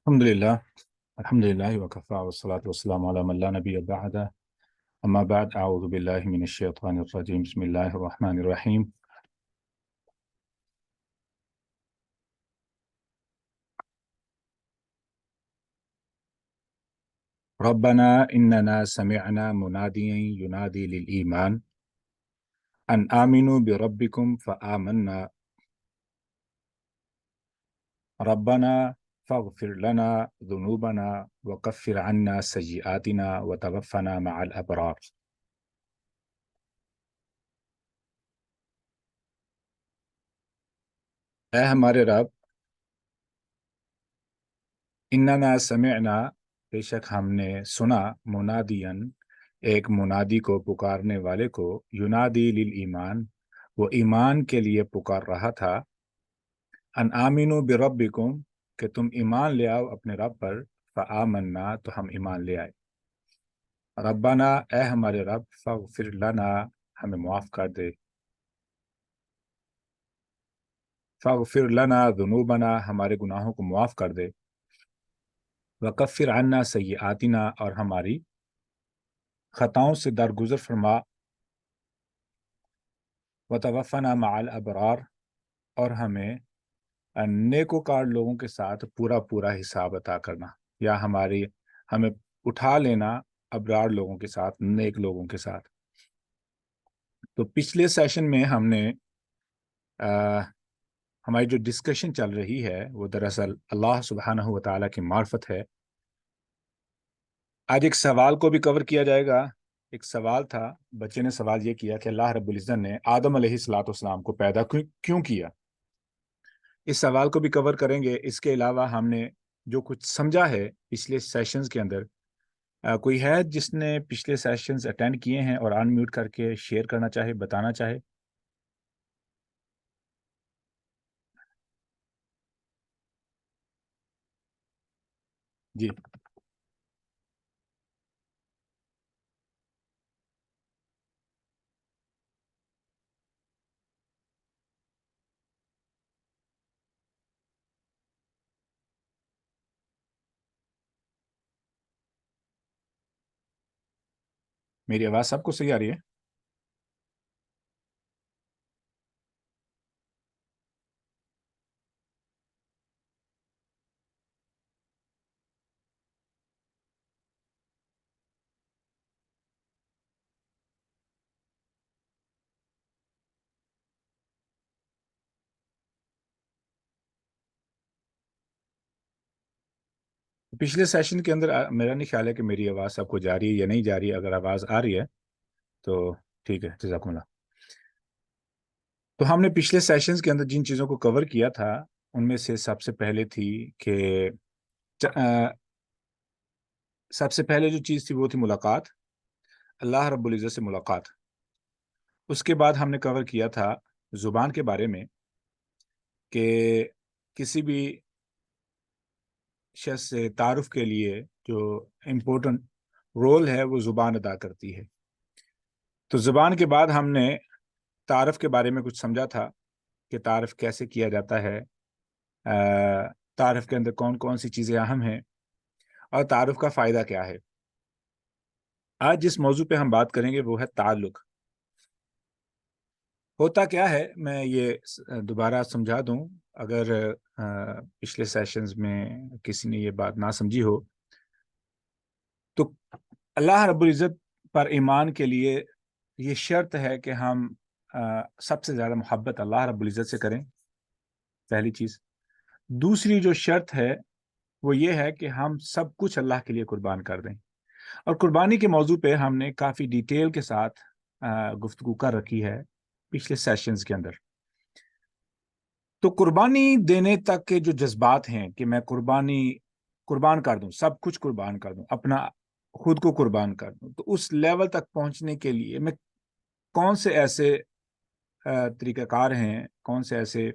Alhamdulillah, Alhamdulillah wa kafa wa salatu wa salamu ala man la nabiyya ba'da. Amma ba'd, a'udhu billahi minash shaitanir rajim. Bismillahir rahmanir rahim. Rabbana innana sami'na munadiyan yunadi lil iman an aminu bi rabbikum fa amanna. Rabbana faghfir lana dhunubana wa kaffir anna sayyi'atina wa tawaffana ma'al abrar. اے ہمارے رب، اننا سمعنا، بے شک ہم نے سنا، منادین، ایک منادی کو، پکارنے والے کو، ینادی للایمان، وہ ایمان کے لیے پکار رہا تھا، ان آمنو بربکم، کہ تم ایمان لے آؤ اپنے رب پر، فآمنا، تو ہم ایمان لے آئے، ربنا، اے ہمارے رب، فاغفر لنا، ہمیں معاف کر دے، فاغفر لنا ذنوبنا، ہمارے گناہوں کو معاف کر دے، وکفر عنا سیئاتنا، اور ہماری خطاؤں سے درگزر فرما، وتوفنا مع الابرار، اور ہمیں نیکوکار لوگوں کے ساتھ پورا پورا حساب عطا کرنا، یا ہمیں اٹھا لینا ابرار لوگوں کے ساتھ، نیک لوگوں کے ساتھ۔ تو پچھلے سیشن میں ہم نے ہماری جو ڈسکشن چل رہی ہے وہ دراصل اللہ سبحانہ و تعالیٰ کی معرفت ہے۔ آج ایک سوال کو بھی کور کیا جائے گا۔ ایک سوال تھا، بچے نے سوال یہ کیا کہ اللہ رب العزت نے آدم علیہ السلام کو پیدا کیوں کیا؟ اس سوال کو بھی کور کریں گے۔ اس کے علاوہ ہم نے جو کچھ سمجھا ہے پچھلے سیشنز کے اندر، کوئی ہے جس نے پچھلے سیشنز اٹینڈ کیے ہیں اور ان میوٹ کر کے شیئر کرنا چاہے، بتانا چاہے؟ جی، میری آواز سب کو صحیح آ رہی ہے؟ پچھلے سیشن کے اندر میرا نہیں خیال ہے کہ میری آواز سب کو جا رہی ہے یا نہیں جا رہی ہے۔ اگر آواز آ رہی ہے تو ٹھیک ہے، جزاکم اللہ۔ تو ہم نے پچھلے سیشنز کے اندر جن چیزوں کو کور کیا تھا ان میں سے سب سے پہلے تھی کہ سب سے پہلے جو چیز تھی وہ تھی ملاقات، اللہ رب العزت سے ملاقات۔ اس کے بعد ہم نے کور کیا تھا زبان کے بارے میں، کہ کسی بھی شخص سے تعارف کے لیے جو امپورٹنٹ رول ہے وہ زبان ادا کرتی ہے۔ تو زبان کے بعد ہم نے تعارف کے بارے میں کچھ سمجھا تھا کہ تعارف کیسے کیا جاتا ہے، تعارف کے اندر کون کون سی چیزیں اہم ہیں، اور تعارف کا فائدہ کیا ہے۔ آج جس موضوع پہ ہم بات کریں گے وہ ہے تعلق۔ ہوتا کیا ہے، میں یہ دوبارہ سمجھا دوں اگر پچھلے سیشنز میں کسی نے یہ بات نہ سمجھی ہو تو اللہ رب العزت پر ایمان کے لیے یہ شرط ہے کہ ہم سب سے زیادہ محبت اللہ رب العزت سے کریں، پہلی چیز۔ دوسری جو شرط ہے وہ یہ ہے کہ ہم سب کچھ اللہ کے لیے قربان کر دیں، اور قربانی کے موضوع پہ ہم نے کافی ڈیٹیل کے ساتھ گفتگو کر رکھی ہے پچھلے سیشنز کے اندر۔ تو قربانی دینے تک کے جو جذبات ہیں کہ میں قربان کر دوں، سب کچھ قربان کر دوں، اپنا خود کو قربان کر دوں، تو اس لیول تک پہنچنے کے لیے میں کون سے ایسے طریقہ کار ہیں، کون سے ایسے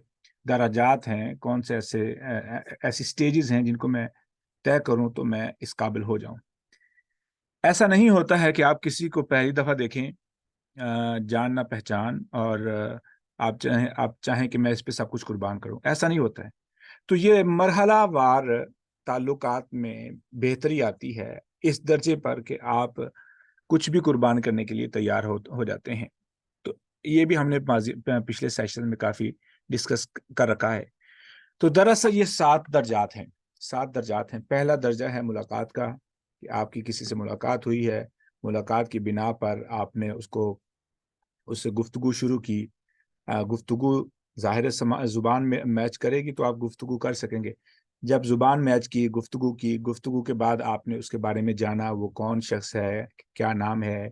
درجات ہیں، کون سے ایسی سٹیجز ہیں جن کو میں طے کروں تو میں اس قابل ہو جاؤں۔ ایسا نہیں ہوتا ہے کہ آپ کسی کو پہلی دفعہ دیکھیں، جان نہ پہچان، اور آپ چاہیں کہ میں اس پہ سب کچھ قربان کروں، ایسا نہیں ہوتا ہے۔ تو یہ مرحلہ وار تعلقات میں بہتری آتی ہے اس درجے پر کہ آپ کچھ بھی قربان کرنے کے لیے تیار ہو جاتے ہیں. تو یہ بھی ہم نے پچھلے سیشن میں کافی ڈسکس کر رکھا ہے. تو دراصل یہ 7 درجات ہیں. 7 درجات ہیں. پہلا درجہ ہے ملاقات کا، کہ آپ کی کسی سے ملاقات ہوئی ہے، ملاقات کی بنا پر آپ نے اس سے گفتگو شروع کی. گفتگو ظاہر زبان میں میچ کرے گی تو آپ گفتگو کر سکیں گے. جب زبان میچ کی، گفتگو کے بعد آپ نے اس کے بارے میں جانا، وہ کون شخص ہے، کیا نام ہے،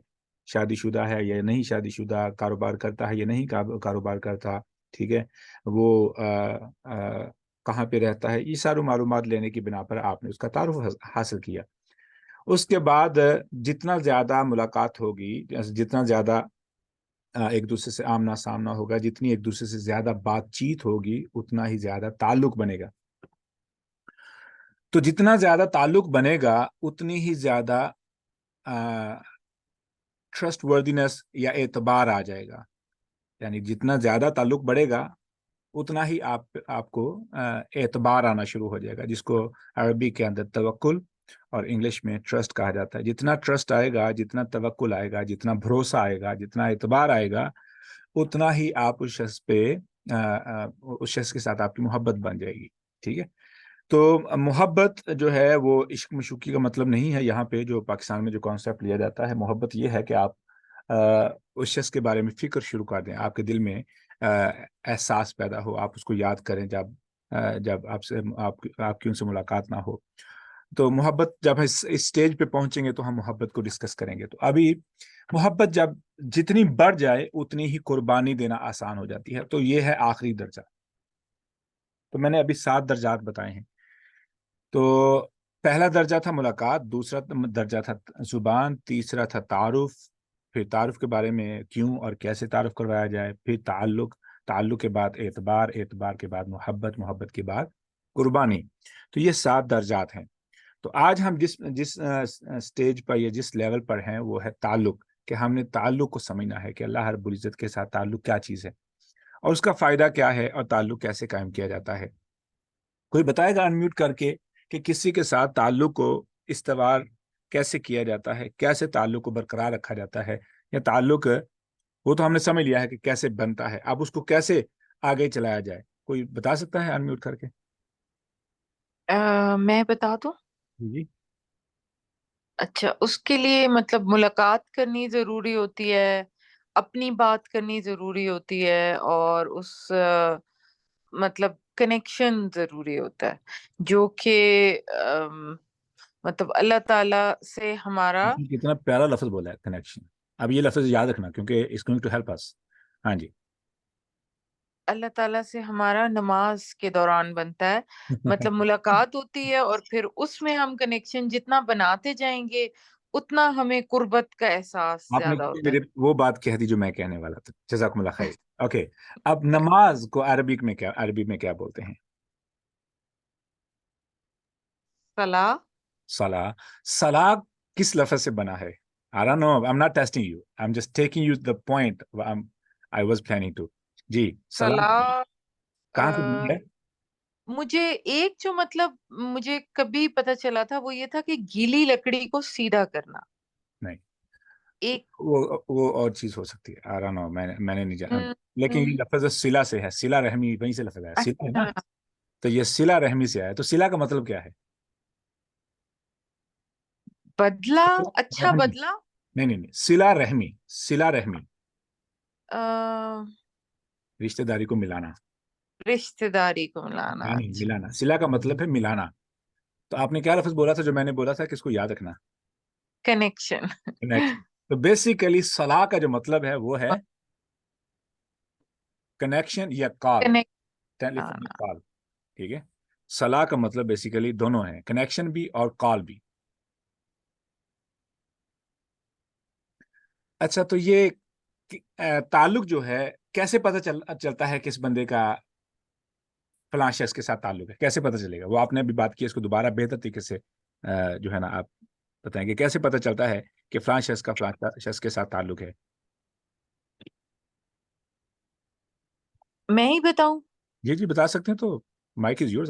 شادی شدہ ہے یا نہیں شادی شدہ، کاروبار کرتا ہے یا نہیں کاروبار کرتا، ٹھیک ہے، وہ کہاں پہ رہتا ہے، یہ سارے معلومات لینے کی بنا پر آپ نے اس کا تعارف حاصل کیا. اس کے بعد جتنا زیادہ ملاقات ہوگی، جتنا زیادہ ایک دوسرے سے آمنا سامنا ہوگا، جتنی ایک دوسرے سے زیادہ بات چیت ہوگی، اتنا ہی زیادہ تعلق بنے گا. تو جتنا زیادہ تعلق بنے گا اتنی ہی زیادہ ٹرسٹ وردینس یا اعتبار آ جائے گا. یعنی جتنا زیادہ تعلق بڑھے گا اتنا ہی آپ کو اعتبار آنا شروع ہو جائے گا، جس کو عربی کے اندر توکل اور انگلش میں ٹرسٹ کہا جاتا ہے. جتنا ٹرسٹ آئے گا، جتنا توکل آئے گا، جتنا بھروسہ آئے گا، جتنا اعتبار آئے گا، اتنا ہی آپ اس شخص کے ساتھ آپ کی محبت بن جائے گی. ٹھیک ہے. تو محبت جو ہے وہ عشق مشوقی کا مطلب نہیں ہے. یہاں پہ جو پاکستان میں جو کانسیپٹ لیا جاتا ہے، محبت یہ ہے کہ آپ اس شخص کے بارے میں فکر شروع کر دیں، آپ کے دل میں احساس پیدا ہو، آپ اس کو یاد کریں جب آپ کی ان سے ملاقات نہ ہو. تو محبت جب اس اسٹیج پہ پہنچیں گے تو ہم محبت کو ڈسکس کریں گے. تو ابھی محبت جب جتنی بڑھ جائے اتنی ہی قربانی دینا آسان ہو جاتی ہے. تو یہ ہے آخری درجہ. تو میں نے ابھی 7 درجات بتائے ہیں. تو پہلا درجہ تھا ملاقات، دوسرا درجہ تھا زبان، تیسرا تھا تعارف، پھر تعارف کے بارے میں کیوں اور کیسے تعارف کروایا جائے، پھر تعلق کے بعد اعتبار کے بعد محبت کے بعد قربانی. تو یہ 7 درجات ہیں. تو آج ہم جس سٹیج پر یا جس لیول پر ہیں وہ ہے تعلق، کہ ہم نے تعلق کو سمجھنا ہے کہ اللہ رب العزت کے ساتھ تعلق کیا چیز ہے اور اس کا فائدہ کیا ہے اور تعلق کیسے قائم کیا جاتا ہے. کوئی بتائے گا انمیوٹ کر کے کہ کسی کے ساتھ تعلق کو استوار کیسے کیا جاتا ہے، کیسے تعلق کو برقرار رکھا جاتا ہے، یا تعلق وہ تو ہم نے سمجھ لیا ہے کہ کیسے بنتا ہے، اب اس کو کیسے آگے چلایا جائے. کوئی بتا سکتا ہے انمیوٹ کر کے؟ میں بتا دوں. جی. اچھا، اس کے لیے مطلب ملاقات کرنی ضروری ہوتی ہے، اپنی بات کرنی ضروری ہوتی ہے، اور اس مطلب کنیکشن ضروری ہوتا ہے جو کہ مطلب اللہ تعالی سے ہمارا. کتنا پیارا لفظ بولا ہے، کنیکشن. اب یہ لفظ یاد رکھنا کیونکہ it's going to help us. ہاں جی. اللہ تعالیٰ سے ہمارا نماز کے دوران بنتا ہے. مطلب ملاقات ہوتی ہے اور پھر اس میں ہم کنیکشن جتنا بناتے جائیں گے اتنا ہمیں قربت کا احساس آپ نے زیادہ ہوتا ہے. میرے وہ بات کہہ دی جو میں کہنے والا تھا. جزاکم اللہ خیر. اوکے. اب نماز کو عربی میں کیا بولتے ہیں؟ صلاح. صلاح کس لفظ سے بنا ہے؟ I don't know. I'm not testing you. I'm just taking you the point I was planning to. جی. صلاح صلاح کہاں سے بنی ہے؟ مجھے ایک جو مطلب مجھے کبھی پتا چلا تھا وہ یہ تھا کہ گیلی لکڑی کو سیدھا کرنا. نہیں، ایک وہ اور چیز ہو سکتی ہے. I don't know. میں نے نہیں جانا. م، لیکن م، یہ لفظ صلہ سے ہے. صلہ رحمی وہیں سے لفظ ہے. صلہ ہے نا. اچھا، تو یہ صلہ رحمی سے آیا. تو صلہ کا مطلب کیا ہے؟ بدلا. اچھا، رحمی. بدلا. نہیں. صلہ رحمی آ، رشتہ داری کو ملانا. رشتہ داری کو ملانا. نہیں، اچھا، ملانا. صلہ کا مطلب ہے ملانا. تو آپ نے کیا لفظ بولا تھا جو میں نے بولا تھا کہ اس کو یاد رکھنا؟ کنیکشن. کنیکشن. تو بیسیکلی صلاح کا جو مطلب ہے وہ ہے کنیکشن یا کال، کنیکٹ ٹیلیفونک آنا. کال. ٹھیک ہے. صلاح کا مطلب بیسیکلی دونوں ہیں، کنیکشن بھی اور کال بھی. اچھا، تو یہ تعلق جو ہے کیسے پتہ چلتا ہے کس بندے کا فلاں شخص کے ساتھ تعلق ہے؟ کیسے پتہ چلے گا؟ وہ آپ نے ابھی بات کی، اس کو دوبارہ بہتر طریقے سے جو ہے نا آپ بتائیں گے کیسے پتہ چلتا ہے کہ فلاں شخص کا فلاں شخص کے ساتھ تعلق ہے. میں ہی بتاؤں. جی بتا سکتے ہیں. تو مائک از یورز.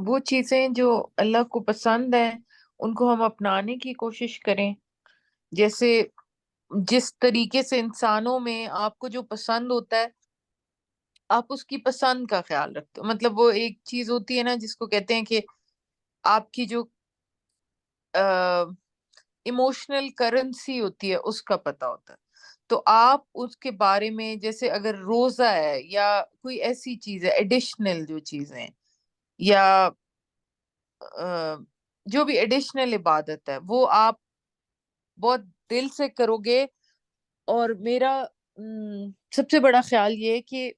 وہ چیزیں جو اللہ کو پسند ہیں ان کو ہم اپنانے کی کوشش کریں. جیسے جس طریقے سے انسانوں میں آپ کو جو پسند ہوتا ہے آپ اس کی پسند کا خیال رکھتے ہو. مطلب وہ ایک چیز ہوتی ہے نا جس کو کہتے ہیں کہ آپ کی جو ایموشنل کرنسی ہوتی ہے اس کا پتہ ہوتا ہے. تو آپ اس کے بارے میں جیسے اگر روزہ ہے یا کوئی ایسی چیز ہے ایڈیشنل جو چیزیں یا جو بھی ایڈیشنل عبادت ہے وہ آپ بہت دل سے کرو گے. اور میرا سب سے بڑا خیال یہ ہے کہ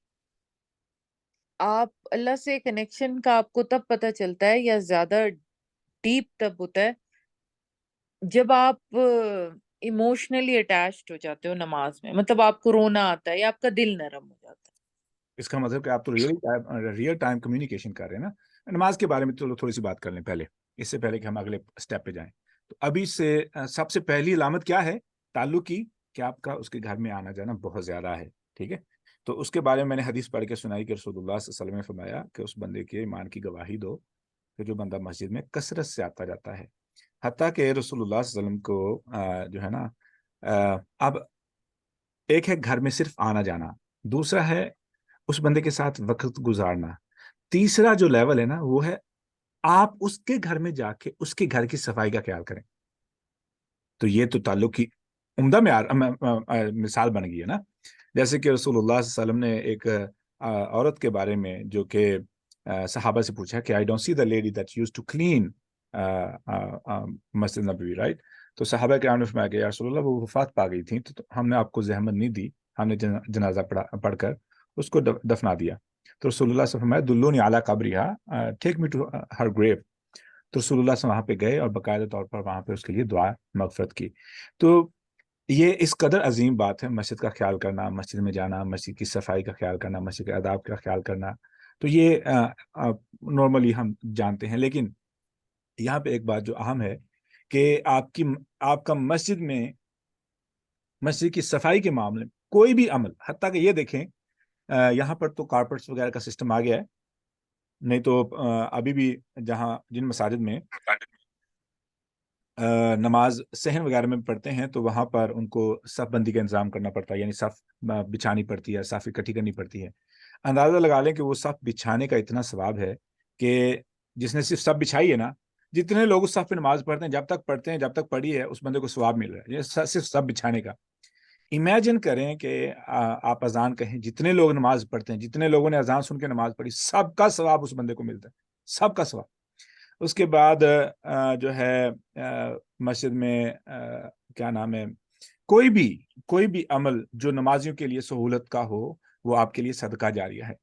آپ اللہ سے کنیکشن کا آپ کو تب پتہ چلتا ہے یا زیادہ ڈیپ تب ہوتا ہے جب آپ ایموشنلی اٹیچڈ ہو جاتے ہو نماز میں. مطلب آپ کو رونا آتا ہے یا آپ کا دل نرم ہو جاتا ہے. اس کا مطلب کہ آپ تو ریئل ٹائم کمیونیکیشن کر رہے ہیں نا. نماز کے بارے میں تو تھوڑی سی بات کر لیں پہلے، اس سے پہلے کہ ہم اگلے اسٹیپ پہ جائیں. تو ابھی سے سب سے پہلی علامت کیا ہے تعلق کی؟ کہ آپ کا اس کے گھر میں آنا جانا بہت زیادہ ہے. ٹھیک ہے، تو اس کے بارے میں میں نے حدیث پڑھ کے سنائی کہ رسول اللہ صلی اللہ علیہ وسلم نے فرمایا کہ اس بندے کے ایمان کی گواہی دو کہ جو بندہ مسجد میں کثرت سے آتا جاتا ہے. حتیٰ کہ رسول اللہ صلی اللہ علیہ وسلم کو جو ہے نا اب ایک ہے گھر میں صرف آنا جانا، دوسرا ہے اس بندے کے ساتھ وقت گزارنا، تیسرا جو لیول ہے نا وہ ہے آپ اس کے گھر میں جا کے اس کے گھر کی صفائی کا خیال کریں. تو یہ تو تعلق کی عمدہ مثال بن گئی ہے نا. جیسے کہ رسول اللہ صلی اللہ علیہ وسلم نے ایک عورت کے بارے میں جو کہ صحابہ سے پوچھا کہ I don't see the lady that used to clean Masjid Nabawi, right. تو صحابہ کرام نے فرمایا کہ یا رسول اللہ وہ وفات پا گئی تھیں تو ہم نے آپ کو زحمت نہیں دی، ہم نے جنازہ پڑھ کر اس کو دفنا دیا. تو رسول اللہ صلی اللہ علیہ وسلم دلونی علی قبرہا، ٹیک می ٹو ہر گریو. تو رسول اللہ صلی اللہ علیہ وسلم وہاں پہ گئے اور باقاعدہ طور پر وہاں پہ اس کے لیے دعا مغفرت کی. تو یہ اس قدر عظیم بات ہے مسجد کا خیال کرنا، مسجد میں جانا، مسجد کی صفائی کا خیال کرنا، مسجد کے آداب کا خیال کرنا. تو یہ نارملی ہم جانتے ہیں، لیکن یہاں پہ ایک بات جو اہم ہے کہ آپ کا مسجد کی صفائی کے معاملے میں کوئی بھی عمل، حتیٰ کہ یہ دیکھیں یہاں پر تو کارپیٹس وغیرہ کا سسٹم آ گیا ہے، نہیں تو ابھی بھی جن مساجد میں نماز صحن وغیرہ میں پڑھتے ہیں تو وہاں پر ان کو صف بندی کا انتظام کرنا پڑتا ہے، یعنی صف بچھانی پڑتی ہے، صف اکٹھی کرنی پڑتی ہے. اندازہ لگا لیں کہ وہ صف بچھانے کا اتنا ثواب ہے کہ جس نے صرف صف بچھائی ہے نا، جتنے لوگ اس صف پہ نماز پڑھتے ہیں جب تک پڑھی ہے اس بندے کو ثواب مل رہا ہے صرف صف بچھانے کا. امیجن کریں کہ آپ اذان کہیں، جتنے لوگ نماز پڑھتے ہیں، جتنے لوگوں نے اذان سن کے نماز پڑھی، سب کا ثواب اس بندے کو ملتا ہے، سب کا ثواب. اس کے بعد جو ہے مسجد میں کیا نام ہے، کوئی بھی عمل جو نمازیوں کے لیے سہولت کا ہو وہ آپ کے لیے صدقہ جاریہ ہے.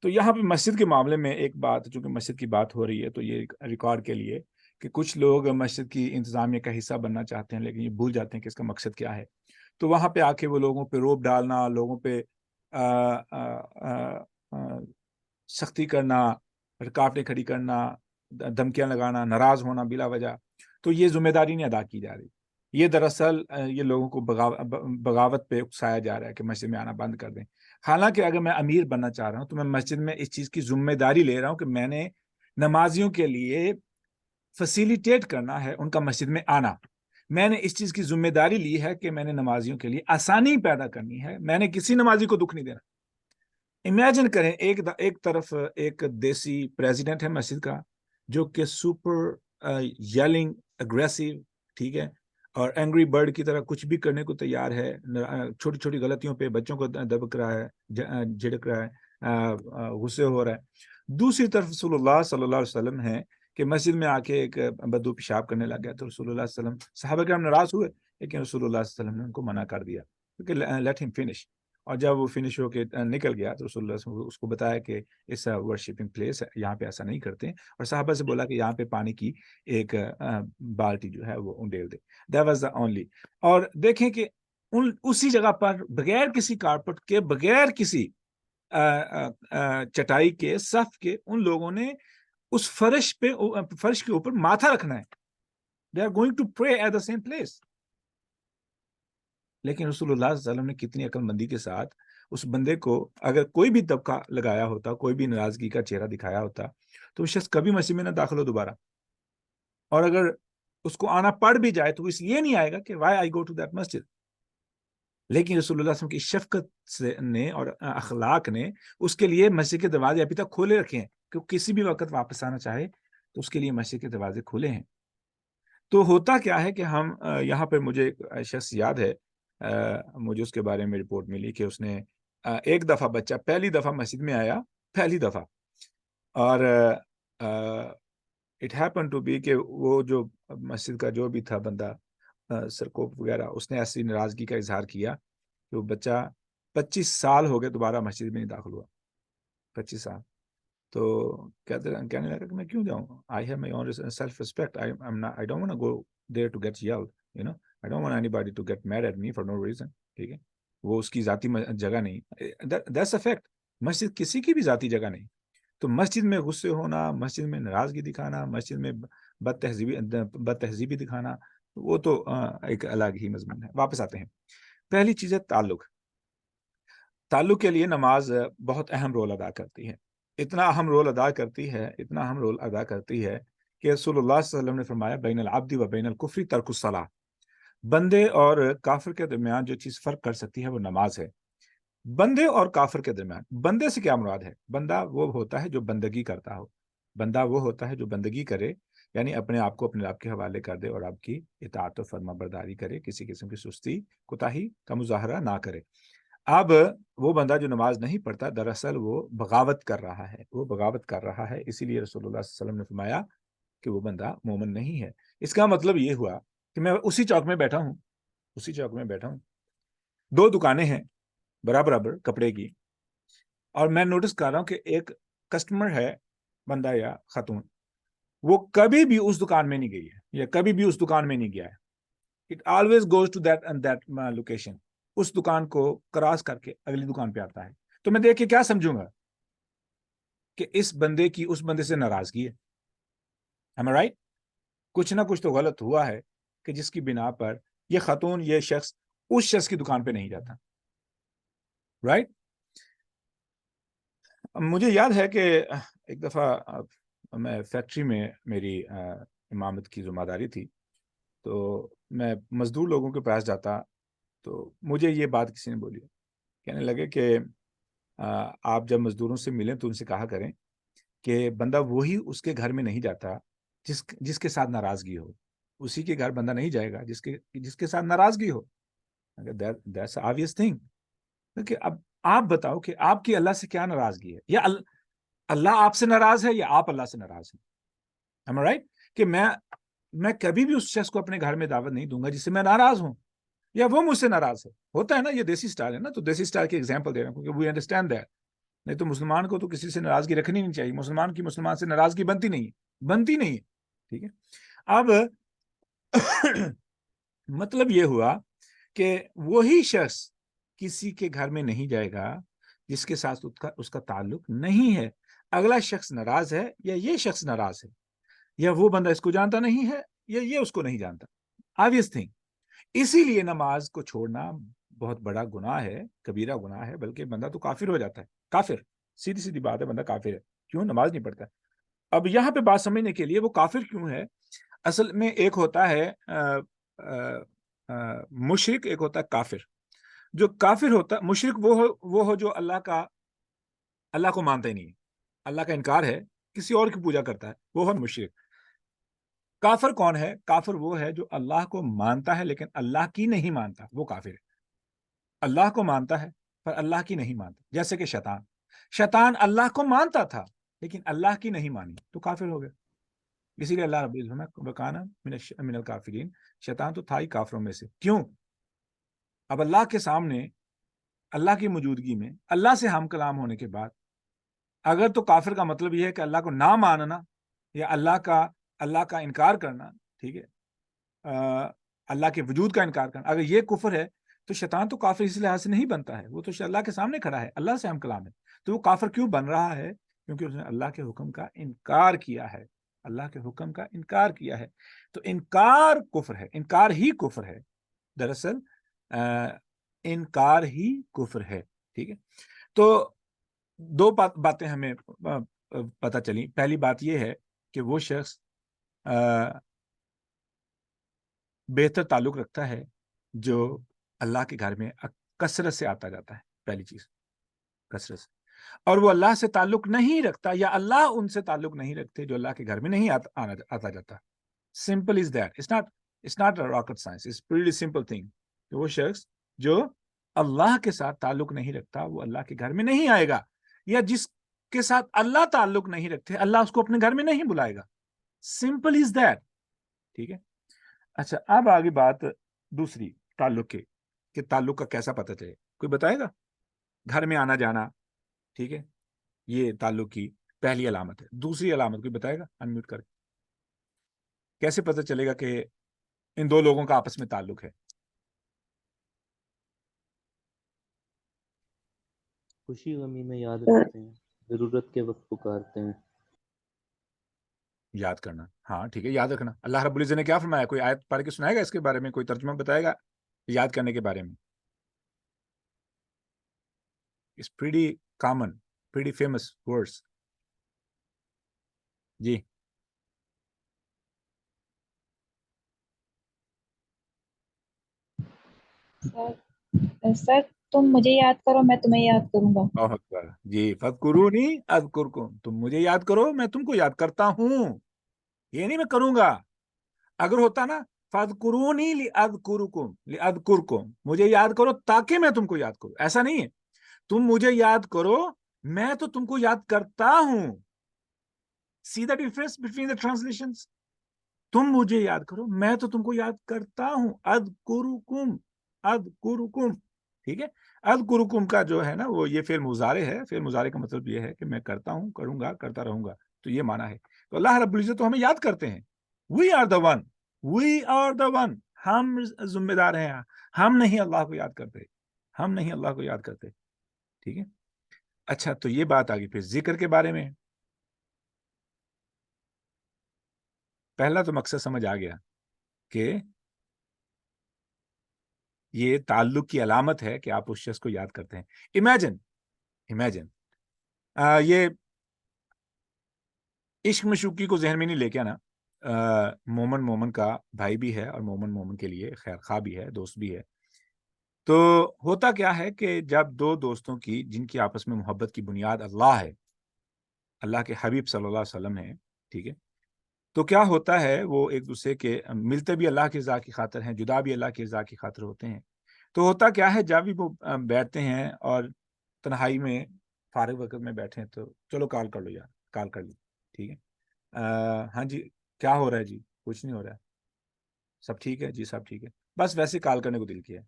تو یہاں پہ مسجد کے معاملے میں ایک بات، چونکہ مسجد کی بات ہو رہی ہے تو یہ ریکارڈ کے لیے کہ کچھ لوگ مسجد کی انتظامیہ کا حصہ بننا چاہتے ہیں لیکن یہ بھول جاتے ہیں کہ اس کا مقصد کیا ہے. تو وہاں پہ آ کے وہ لوگوں پہ روب ڈالنا، لوگوں پہ سختی کرنا، رکاوٹیں کھڑی کرنا، دھمکیاں لگانا، ناراض ہونا بلا وجہ، تو یہ ذمہ داری نہیں ادا کی جا رہی. یہ دراصل یہ لوگوں کو بغاوت پہ اکسایا جا رہا ہے کہ مسجد میں آنا بند کر دیں. حالانکہ اگر میں امیر بننا چاہ رہا ہوں تو میں مسجد میں اس چیز کی ذمہ داری لے رہا ہوں کہ میں نے نمازیوں کے لیے فیسیلیٹیٹ کرنا ہے ان کا مسجد میں آنا. میں نے اس چیز کی ذمہ داری لی ہے کہ میں نے نمازیوں کے لیے آسانی پیدا کرنی ہے، میں نے کسی نمازی کو دکھ نہیں دینا. امیجن کریں ایک طرف ایک دیسی پریزیڈنٹ ہے مسجد کا جو کہ سپر یلنگ اگریسو، ٹھیک ہے، اور اینگری برڈ کی طرح کچھ بھی کرنے کو تیار ہے، چھوٹی چھوٹی غلطیوں پہ بچوں کو دبک رہا ہے، جھڑک رہا ہے، غصے ہو رہا ہے. دوسری طرف رسول اللہ صلی اللہ علیہ وسلم ہے کہ مسجد میں آ کے ایک بدو پیشاب کرنے لگ گیا تو رسول اللہ صلی اللہ علیہ وسلم، صحابہ کرام ناراض ہوئے لیکن رسول اللہ صلی اللہ علیہ وسلم نے ان کو منع کر دیا کیونکہ لیٹ ہم فنش. اور جب وہ فنش ہو کے نکل گیا تو رسول اللہ صلی اللہ علیہ وسلم اس کو بتایا کہ اس ورشپنگ پلیس ہے، یہاں پہ ایسا نہیں کرتے، اور صحابہ سے بولا کہ یہاں پہ پانی کی ایک بالٹی جو ہے وہ ڈیل دے. That was the only. اور دیکھیں کہ اسی جگہ پر بغیر کسی کارپٹ کے، بغیر کسی چٹائی کے، صف کے، ان لوگوں نے اس فرش کے اوپر ماتھا رکھنا ہے. They are going to pray at the same place. لیکن رسول اللہ صلی اللہ علیہ وسلم نے کتنی عقل مندی کے ساتھ اس بندے کو اگر کوئی بھی طبقہ لگایا ہوتا, کوئی بھی ناراضگی کا چہرہ دکھایا ہوتا, تو وہ شخص کبھی مسجد میں نہ داخل ہو دوبارہ. اور اگر اس کو آنا پڑ بھی جائے تو اس لیے نہیں آئے گا کہ why I go to that مسجد. لیکن رسول اللہ صلی اللہ علیہ وسلم کی شفقت سے نے اور اخلاق نے اس کے لیے مسجد کے دروازے ابھی تک کھولے رکھے ہیں کہ وہ کسی بھی وقت واپس آنا چاہے تو اس کے لیے مسجد کے دروازے کھولے ہیں. تو ہوتا کیا ہے کہ ہم یہاں پہ مجھے ایک شخص یاد ہے, مجھے اس کے بارے میں رپورٹ ملی کہ اس نے ایک دفعہ بچہ پہلی دفعہ مسجد میں آیا, پہلی دفعہ, اور اٹ ہیپن ٹو بی کہ وہ جو مسجد کا جو بھی تھا بندہ سرکوپ وغیرہ, اس نے ایسی ناراضگی کا اظہار کیا کہ وہ بچہ 25 سال ہو گئے دوبارہ مسجد میں نہیں داخل ہوا, 25 سال. تو کہنے لگا کہ میں کیوں جاؤں, I have my own self respect, I don't want go there to get yelled, you know, I don't want anybody to get mad at me for no reason. ٹھیک ہے, وہ اس کی ذاتی جگہ نہیں, دیٹس اے فیکٹ. مسجد کسی کی بھی ذاتی جگہ نہیں. تو مسجد میں غصے ہونا, مسجد میں ناراضگی دکھانا, مسجد میں بد تہذیبی دکھانا, وہ تو ایک الگ ہی مضمون ہے. واپس آتے ہیں. پہلی چیز ہے تعلق. تعلق کے لیے نماز بہت اہم رول ادا کرتی ہے. اتنا اہم رول ادا کرتی ہے کہ رسول اللہ صلی اللہ علیہ وسلم نے فرمایا بین العبد و بین الکفر ترک الصلاۃ. بندے اور کافر کے درمیان جو چیز فرق کر سکتی ہے وہ نماز ہے. بندے اور کافر کے درمیان, بندے سے کیا مراد ہے؟ بندہ وہ ہوتا ہے جو بندگی کرتا ہو. بندہ وہ ہوتا ہے جو بندگی کرے, یعنی اپنے آپ کو اپنے آپ کے حوالے کر دے اور آپ کی اطاعت و فرما برداری کرے, کسی قسم کی سستی کوتاہی کا مظاہرہ نہ کرے. اب وہ بندہ جو نماز نہیں پڑھتا دراصل وہ بغاوت کر رہا ہے, اسی لیے رسول اللہ صلی اللہ علیہ وسلم نے فرمایا کہ وہ بندہ مومن نہیں ہے. اس کا مطلب یہ ہوا کہ میں اسی چوک میں بیٹھا ہوں, 2 دکانیں ہیں برابر کپڑے کی, اور میں نوٹس کر رہا ہوں کہ ایک کسٹمر ہے, بندہ یا خاتون, وہ کبھی بھی اس دکان میں نہیں گئی ہے یا کبھی بھی اس دکان میں نہیں گیا ہے. It always goes to that location. اس دکان کو کراس کر کے اگلی دکان پہ آتا ہے. تو میں دیکھ کے کیا سمجھوں گا کہ اس بندے کی اس بندے سے ناراضگی ہے. Am I right? کچھ نہ کچھ تو غلط ہوا ہے کہ جس کی بنا پر یہ خاتون, یہ شخص اس شخص کی دکان پہ نہیں جاتا. رائٹ. مجھے یاد ہے کہ ایک دفعہ میں فیکٹری میں میری امامت کی ذمہ داری تھی, تو میں مزدور لوگوں کے پاس جاتا, تو مجھے یہ بات کسی نے بولی, کہنے لگے کہ آپ جب مزدوروں سے ملیں تو ان سے کہا کریں کہ بندہ وہی اس کے گھر میں نہیں جاتا جس کے ساتھ ناراضگی ہو. اسی کے گھر بندہ نہیں جائے گا جس کے ساتھ ناراضگی ہو. That's an obvious thing. کہ اب آپ بتاؤ کہ آپ کی اللہ سے کیا ناراضگی ہے, یا اللہ آپ سے ناراض ہے یا آپ اللہ سے ناراض ہیں. Am I right? کہ میں کبھی بھی اس شخص کو اپنے گھر میں دعوت نہیں دوں گا جس سے میں ناراض ہوں یا وہ مجھ سے ناراض ہے. ہوتا ہے نا, یہ دیسی سٹائل ہے نا, تو دیسی سٹائل کی ایگزامپل دے رہا ہوں کیونکہ وی انڈرسٹینڈ دیٹ. نہیں تو مسلمان کو تو کسی سے ناراضگی رکھنی نہیں چاہیے. مسلمان سے ناراضگی بنتی نہیں ہے. ٹھیک ہے. اب مطلب یہ ہوا کہ وہی شخص کسی کے گھر میں نہیں جائے گا جس کے ساتھ اس کا تعلق نہیں ہے. اگلا شخص ناراض ہے یا یہ شخص ناراض ہے, یا وہ بندہ اس کو جانتا نہیں ہے یا یہ اس کو نہیں جانتا. obvious thing. اسی لیے نماز کو چھوڑنا بہت بڑا گناہ ہے, کبیرہ گناہ ہے, بلکہ بندہ تو کافر ہو جاتا ہے. کافر, سیدھی بات ہے, بندہ کافر ہے. کیوں؟ نماز نہیں پڑھتا. اب یہاں پہ بات سمجھنے کے لیے وہ کافر کیوں ہے, اصل میں ایک ہوتا ہے مشرک, ایک ہوتا ہے کافر. جو کافر ہوتا ہے, مشرک وہ ہو جو اللہ کو مانتا ہی نہیں ہے, اللہ کا انکار ہے, کسی اور کی پوجا کرتا ہے, وہ ہے مشرک. کافر کون ہے؟ کافر وہ ہے جو اللہ کو مانتا ہے لیکن اللہ کی نہیں مانتا, وہ کافر ہے. اللہ کو مانتا ہے پر اللہ کی نہیں مانتا. جیسے کہ شیطان اللہ کو مانتا تھا لیکن اللہ کی نہیں مانی, تو کافر ہو گیا. اسی لیے اللہ رب العزت وکانا من الکافرین, شیطان تو تھا ہی کافروں میں سے. کیوں؟ اب اللہ کے سامنے, اللہ کی موجودگی میں, اللہ سے ہم کلام ہونے کے بعد, اگر تو کافر کا مطلب یہ ہے کہ اللہ کو نہ ماننا یا اللہ کا انکار کرنا, ٹھیک ہے, اللہ کے وجود کا انکار کرنا, اگر یہ کفر ہے تو شیطان تو کافر اس لحاظ سے نہیں بنتا ہے. وہ تو اللہ کے سامنے کھڑا ہے, اللہ سے ہم کلام ہے, تو وہ کافر کیوں بن رہا ہے؟ کیونکہ اس نے اللہ کے حکم کا انکار کیا ہے. اللہ کے حکم کا انکار کیا ہے. تو انکار کفر ہے, انکار ہی کفر ہے. دراصل انکار ہی کفر ہے. ٹھیک ہے. تو دو باتیں ہمیں پتہ چلی. پہلی بات یہ ہے کہ وہ شخص بہتر تعلق رکھتا ہے جو اللہ کے گھر میں کثرت سے آتا جاتا ہے. پہلی چیز کثرت سے. اور وہ اللہ سے تعلق نہیں رکھتا یا اللہ ان سے تعلق نہیں رکھتے جو اللہ کے گھر میں نہیں آتا جاتا. Simple is that. It's not a rocket science. It's pretty simple thing. کہ وہ شخص جو اللہ کے ساتھ تعلق نہیں رکھتا وہ اللہ کے گھر میں نہیں آئے گا, یا جس کے ساتھ اللہ تعلق نہیں رکھتے اللہ اس کو اپنے گھر میں نہیں بلائے گا. Simple is that. ٹھیک ہے. اچھا, اب آگے بات دوسری تعلق کے, کہ تعلق کا کیسا پتہ چلے. کوئی بتائے گا؟ گھر میں آنا جانا, ٹھیک ہے, یہ تعلق کی پہلی علامت ہے. دوسری علامت کوئی بتائے گا؟ انمیوٹ کر. کیسے پتہ چلے گا کہ ان دو لوگوں کا آپس میں تعلق ہے؟ خوشی غمی میں یاد رکھتے ہیں, ضرورت کے وقت پکارتے ہیں. یاد کرنا, ہاں ٹھیک ہے, یاد رکھنا. اللہ رب العزت نے کیا فرمایا؟ کوئی آیت پڑھ کے سنائے گا اس کے بارے میں؟ کوئی ترجمہ بتائے گا یاد کرنے کے بارے میں؟ It's pretty common, pretty famous words. جی سر تم مجھے یاد کرو میں تمہیں یاد کروں گا. اللہ اکبر. جی, فَاذْكُرُونِي أَذْكُرْكُمْ. تم مجھے یاد کرو میں تم کو یاد کرتا ہوں. یہ نہیں میں کروں گا. اگر ہوتا نا فَاذْكُرُونِي لِأَذْكُرْكُمْ, مجھے یاد کرو تاکہ میں تم کو یاد کروں, ایسا نہیں ہے. تم مجھے یاد کرو میں تو تم کو یاد کرتا ہوں. See the difference between the translations. تم مجھے یاد کرو میں تو تم کو یاد کرتا ہوں. اذکرکم, اذکرکم. ٹھیک ہے. اذکرکم کا جو ہے نا وہ یہ فعل مضارع ہے. فعل مضارع کا مطلب یہ ہے کہ میں کرتا ہوں, کروں گا, کرتا رہوں گا. تو یہ معنی ہے. تو اللہ رب العزت تو ہمیں یاد کرتے ہیں. We are the one. We are the one. ہم ذمہ دار ہیں. ہم نہیں اللہ کو یاد کرتے. ہم نہیں اللہ کو یاد کرتے. ٹھیک ہے. اچھا, تو یہ بات آگئی. پھر ذکر کے بارے میں پہلا تو مقصد سمجھ آ گیا کہ یہ تعلق کی علامت ہے کہ آپ اس شخص کو یاد کرتے ہیں. امیجن یہ عشق مشوقی کو ذہن میں نہیں لے کے نا, مومن کا بھائی بھی ہے اور مومن کے لیے خیر خواہ بھی ہے, دوست بھی ہے. تو ہوتا کیا ہے کہ جب دو دوستوں کی جن کی آپس میں محبت کی بنیاد اللہ ہے, اللہ کے حبیب صلی اللہ علیہ وسلم ہے, ٹھیک ہے, تو کیا ہوتا ہے وہ ایک دوسرے کے ملتے بھی اللہ کی رضا کی خاطر ہیں, جدا بھی اللہ کی رضا کی خاطر ہوتے ہیں. تو ہوتا کیا ہے جب بھی وہ بیٹھتے ہیں اور تنہائی میں فارغ وقت میں بیٹھے ہیں تو چلو کال کر لو یار, کال کر لی, ٹھیک ہے. ہاں جی, کیا ہو رہا ہے جی؟ کچھ نہیں ہو رہا ہے. سب ٹھیک ہے جی, سب ٹھیک ہے. بس ویسے کال کرنے کو دل کیا ہے,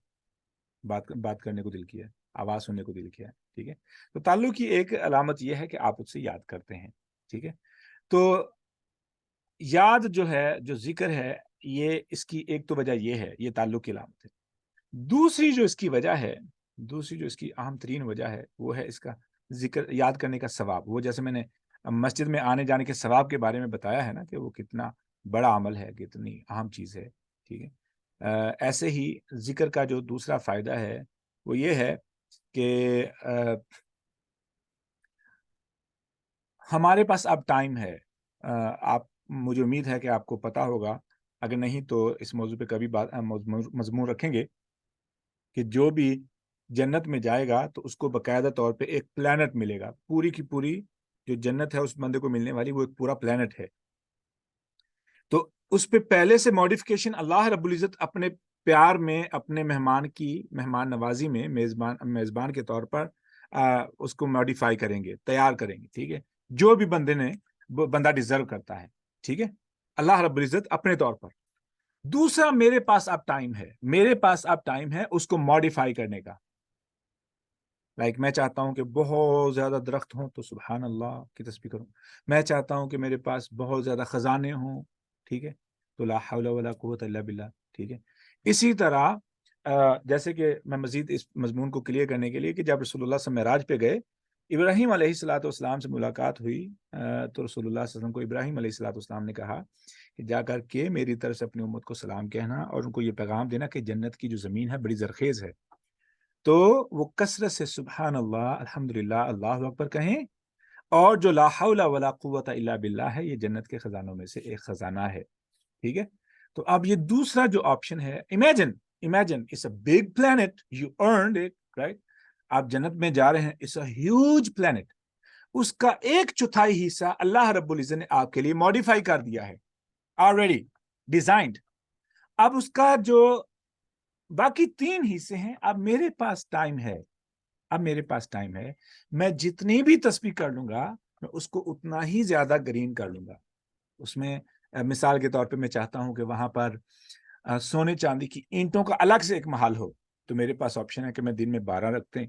بات کرنے کو دل کیا ہے, آواز سننے کو دل کیا ہے. ٹھیک ہے. تو تعلق کی ایک علامت یہ ہے کہ آپ اس سے یاد کرتے ہیں. ٹھیک ہے. تو یاد جو ہے, جو ذکر ہے, یہ اس کی ایک تو وجہ یہ ہے, یہ تعلق کی علامت ہے. دوسری جو اس کی وجہ ہے, دوسری جو اس کی اہم ترین وجہ ہے وہ ہے اس کا ذکر, یاد کرنے کا ثواب. وہ جیسے میں نے مسجد میں آنے جانے کے ثواب کے بارے میں بتایا ہے نا کہ وہ کتنا بڑا عمل ہے, کتنی اہم چیز ہے. ٹھیک ہے. ایسے ہی ذکر کا جو دوسرا فائدہ ہے وہ یہ ہے کہ ہمارے پاس اب ٹائم ہے. آپ, مجھے امید ہے کہ آپ کو پتا ہوگا, اگر نہیں تو اس موضوع پہ کبھی مضمون رکھیں گے کہ جو بھی جنت میں جائے گا تو اس کو باقاعدہ طور پہ ایک پلانٹ ملے گا. پوری کی پوری جو جنت ہے اس بندے کو ملنے والی وہ ایک پورا پلانٹ ہے. تو اس پہ پہلے سے ماڈیفیکیشن اللہ رب العزت اپنے پیار میں, اپنے مہمان نوازی میں میزبان کے طور پر اس کو ماڈیفائی کریں گے, تیار کریں گے. ٹھیک ہے. جو بھی بندہ ڈیزرو کرتا ہے. ٹھیک ہے. اللہ رب العزت اپنے طور پر. دوسرا, میرے پاس اب ٹائم ہے اس کو ماڈیفائی کرنے کا. لائک میں چاہتا ہوں کہ بہت زیادہ درخت ہوں تو سبحان اللہ کی تسبیح کروں. میں چاہتا ہوں کہ میرے پاس بہت زیادہ خزانے ہوں. ٹھیک ہے. تو لا حول ولا قوت الا باللہ. ٹھیک ہے. اسی طرح جیسے کہ میں مزید اس مضمون کو کلیئر کرنے کے لیے کہ جب رسول اللہ صلی اللہ علیہ وسلم معراج پہ گئے, ابراہیم علیہ الصلوۃ والسلام سے ملاقات ہوئی, تو رسول اللہ صلی اللہ علیہ وسلم کو ابراہیم علیہ الصلوۃ والسلام نے کہا کہ جا کر کے میری طرف سے اپنی امت کو سلام کہنا اور ان کو یہ پیغام دینا کہ جنت کی جو زمین ہے بڑی زرخیز ہے. تو وہ کثرت سے سبحان اللہ الحمدللہ اللہ اکبر کہیں، اور جو لا حول ولا قوت الا باللہ ہے، یہ جنت کے خزانوں میں سے ایک خزانہ ہے. ٹھیک ہے. تو اب یہ دوسرا جو آپشن ہے، imagine it's a big plant, you earned it right. آپ جنت میں جا رہے ہیں، اٹس اے ہیوج پلانٹ. اس کا 1/4 حصہ اللہ رب العزت نے آپ کے لیے ماڈیفائی کر دیا ہے، آلریڈی ڈیزائنڈ. اب اس کا جو باقی 3 حصے ہیں، اب میرے پاس ٹائم ہے، میں جتنی بھی تسبیح کر لوں گا، میں اس کو اتنا ہی زیادہ گرین کر لوں گا. اس میں مثال کے طور پہ میں چاہتا ہوں کہ وہاں پر سونے چاندی کی اینٹوں کا الگ سے ایک محل ہو، تو میرے پاس آپشن ہے کہ میں دن میں 12 رکھتے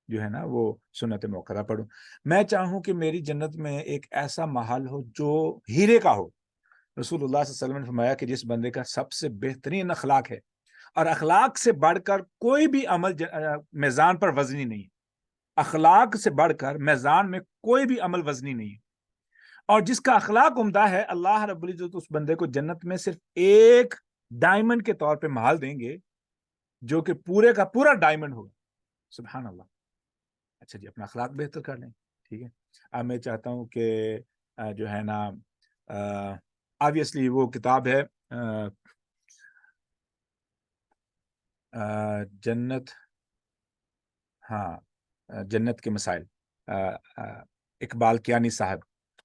جو ہے نا وہ سنت موقرہ پڑھوں. میں چاہوں کہ میری جنت میں ایک ایسا محل ہو جو ہیرے کا ہو. رسول اللہ صلی اللہ علیہ وسلم نے فرمایا کہ جس بندے کا سب سے بہترین اخلاق ہے، اور اخلاق سے بڑھ کر کوئی بھی عمل میزان پر وزنی نہیں ہے، اخلاق سے بڑھ کر میزان میں کوئی بھی عمل وزنی نہیں ہے، اور جس کا اخلاق عمدہ ہے، اللہ رب العزت اس بندے کو جنت میں صرف ایک ڈائمنڈ کے طور پہ محل دیں گے، جو کہ پورے کا پورا ڈائمنڈ ہوگا. سبحان اللہ. اچھا جی، اپنا اخلاق بہتر کر لیں. ٹھیک ہے. اب میں چاہتا ہوں کہ جو ہے نا آبویسلی وہ کتاب ہے جنت، ہاں جنت کے مسائل، اقبال کیانی صاحب،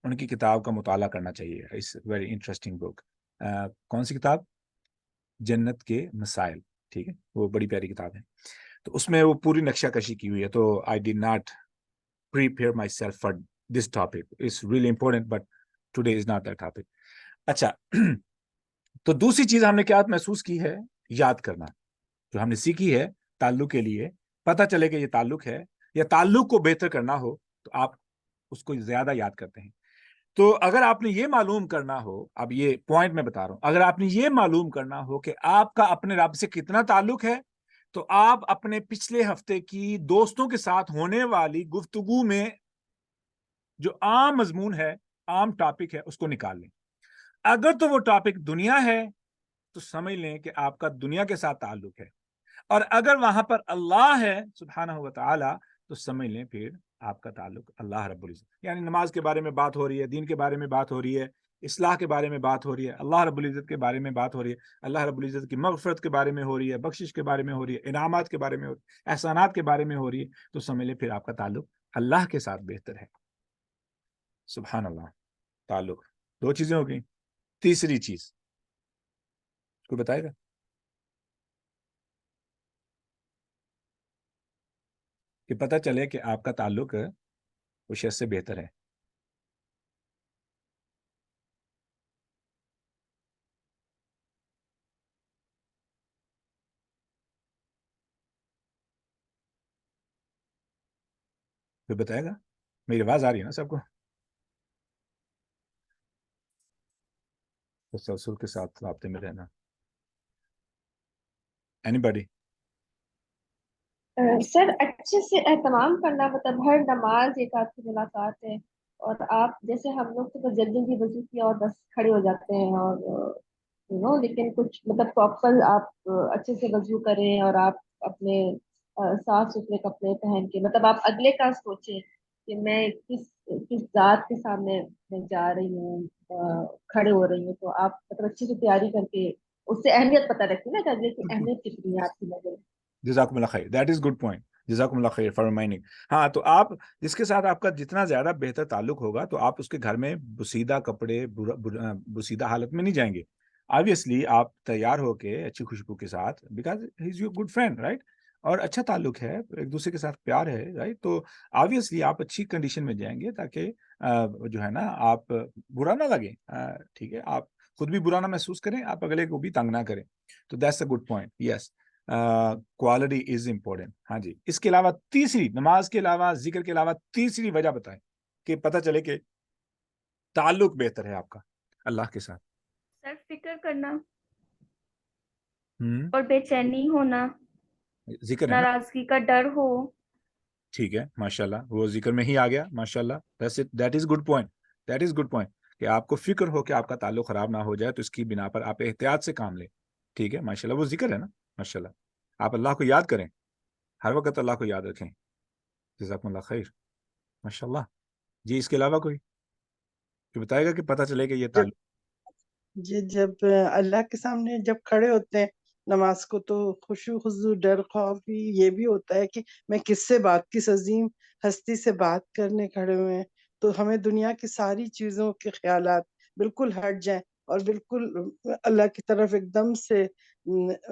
ان کی کتاب کا مطالعہ کرنا چاہیے. It's very interesting book. کون سی کتاب؟ جنت کے مسائل. ٹھیک ہے، وہ بڑی پیاری کتاب ہے. تو اس میں وہ پوری نقشہ کشی کی ہوئی ہے. تو I did not prepare myself for this topic. It's really important, but today is not that topic. اچھا، تو دوسری چیز ہم نے کیا محسوس کی ہے؟ یاد کرنا. جو ہم نے سیکھی ہے تعلق کے لیے، پتہ چلے کہ یہ تعلق ہے، یا تعلق کو بہتر کرنا ہو تو آپ اس کو زیادہ یاد کرتے ہیں. تو اگر آپ نے یہ معلوم کرنا ہو، اب یہ پوائنٹ میں بتا رہا ہوں، اگر آپ نے یہ معلوم کرنا ہو کہ آپ کا اپنے رب سے کتنا تعلق ہے، تو آپ اپنے پچھلے ہفتے کی دوستوں کے ساتھ ہونے والی گفتگو میں جو عام مضمون ہے، عام ٹاپک ہے، اس کو نکال لیں. اگر تو وہ ٹاپک دنیا ہے تو سمجھ لیں کہ آپ کا دنیا کے ساتھ تعلق ہے، اور اگر وہاں پر اللہ ہے سبحانہ و تعالی تو سمجھ لیں پھر آپ کا تعلق اللہ رب العزت. یعنی نماز کے بارے میں بات ہو رہی ہے، دین کے بارے میں بات ہو رہی ہے، اصلاح کے بارے میں بات ہو رہی ہے، اللہ رب العزت کے بارے میں بات ہو رہی ہے، اللہ رب العزت کی مغفرت کے بارے میں ہو رہی ہے، بخشش کے بارے میں ہو رہی ہے، انعامات کے بارے میں ہو رہی ہے، احسانات کے بارے میں ہو رہی ہے، تو سمجھ لیں پھر آپ کا تعلق اللہ کے ساتھ بہتر ہے. سبحان اللہ. تعلق 2 چیزیں ہو گئی. تیسری چیز کوئی بتائے گا؟ کہ پتہ چلے کہ آپ کا تعلق اس شخص سے بہتر ہے. کوئی بتائے گا؟ میری آواز آ رہی ہے نا سب کو؟ تسلسل کے ساتھ رابطے میں رہنا. Any body? سر اچھے سے اہتمام کرنا، مطلب ہر نماز ایک آپ کی ملاقات ہے، اور آپ جیسے ہم لوگ تو بس جلدی وضو کیا اور بس کھڑے ہو جاتے ہیں، اور لیکن کچھ مطلب پراپر آپ اچھے سے وضو کریں، اور آپ اپنے صاف ستھرے کپڑے پہن کے، مطلب آپ اگلے کا سوچیں کہ میں کس ذات کے سامنے میں جا رہی ہوں، کھڑے ہو رہی ہوں. تو آپ مطلب اچھے سے تیاری کر کے اس سے اہمیت پتہ رکھیں نا کہ اگلے کی اہمیت کتنی ہے آپ کی نظر. جزاکم اللہ خیر. That is good point. جزاکم اللہ خیر فار ریمائنڈنگ. ہاں، تو آپ جس کے ساتھ آپ کا جتنا زیادہ بہتر تعلق ہوگا تو آپ اس کے گھر میں بسیدہ کپڑے، بسیدہ حالت میں نہیں جائیں گے. آبویسلی آپ تیار ہو کے اچھی خوشبو کے ساتھ، because he is your good friend right, اور اچھا تعلق ہے، ایک دوسرے کے ساتھ پیار ہے رائٹ. تو آبویسلی آپ اچھی کنڈیشن میں جائیں گے تاکہ جو ہے نا آپ برا نہ لگیں. ٹھیک ہے، آپ خود بھی برا نہ محسوس کریں، آپ اگلے کو بھی تنگ نہ کریں. تو that's a good point. Yes, quality is important. ہاں جی. اس کے علاوہ تیسری، نماز کے علاوہ، ذکر کے علاوہ تیسری وجہ بتائیں کہ پتہ چلے کہ تعلق بہتر ہے آپ کا اللہ کے ساتھ. سر فکر کرنا ہوں، اور بے چینی ہونا، ذکر ہے نا. ناراضگی کا ڈر ہو. ٹھیک ہے، ماشاءاللہ، وہ ذکر میں ہی آ گیا. ماشاءاللہ، that is good point. That is good point کہ آپ کو فکر ہو کہ آپ کا تعلق خراب نہ ہو جائے، تو اس کی بنا پر آپ احتیاط سے کام لیں. ٹھیک ہے، ماشاءاللہ، وہ ذکر ہے نا. ماشاءاللہ، آپ اللہ کو یاد کریں ہر وقت اللہ کو یاد رکھیں. جزاکم اللہ خیر. ماشاءاللہ. جی اس کے علاوہ کوئی جو بتائے گا کہ پتہ چلے کہ یہ جب تعلق. جب اللہ کے سامنے جب کھڑے ہوتے ہیں نماز کو تو خشوع خضوع ڈر خوف بھی یہ بھی ہوتا ہے کہ میں کس سے بات، کس عظیم ہستی سے بات کرنے کھڑے ہوئے ہیں، تو ہمیں دنیا کی ساری چیزوں کے خیالات بالکل ہٹ جائیں اور بالکل اللہ کی طرف ایک دم سے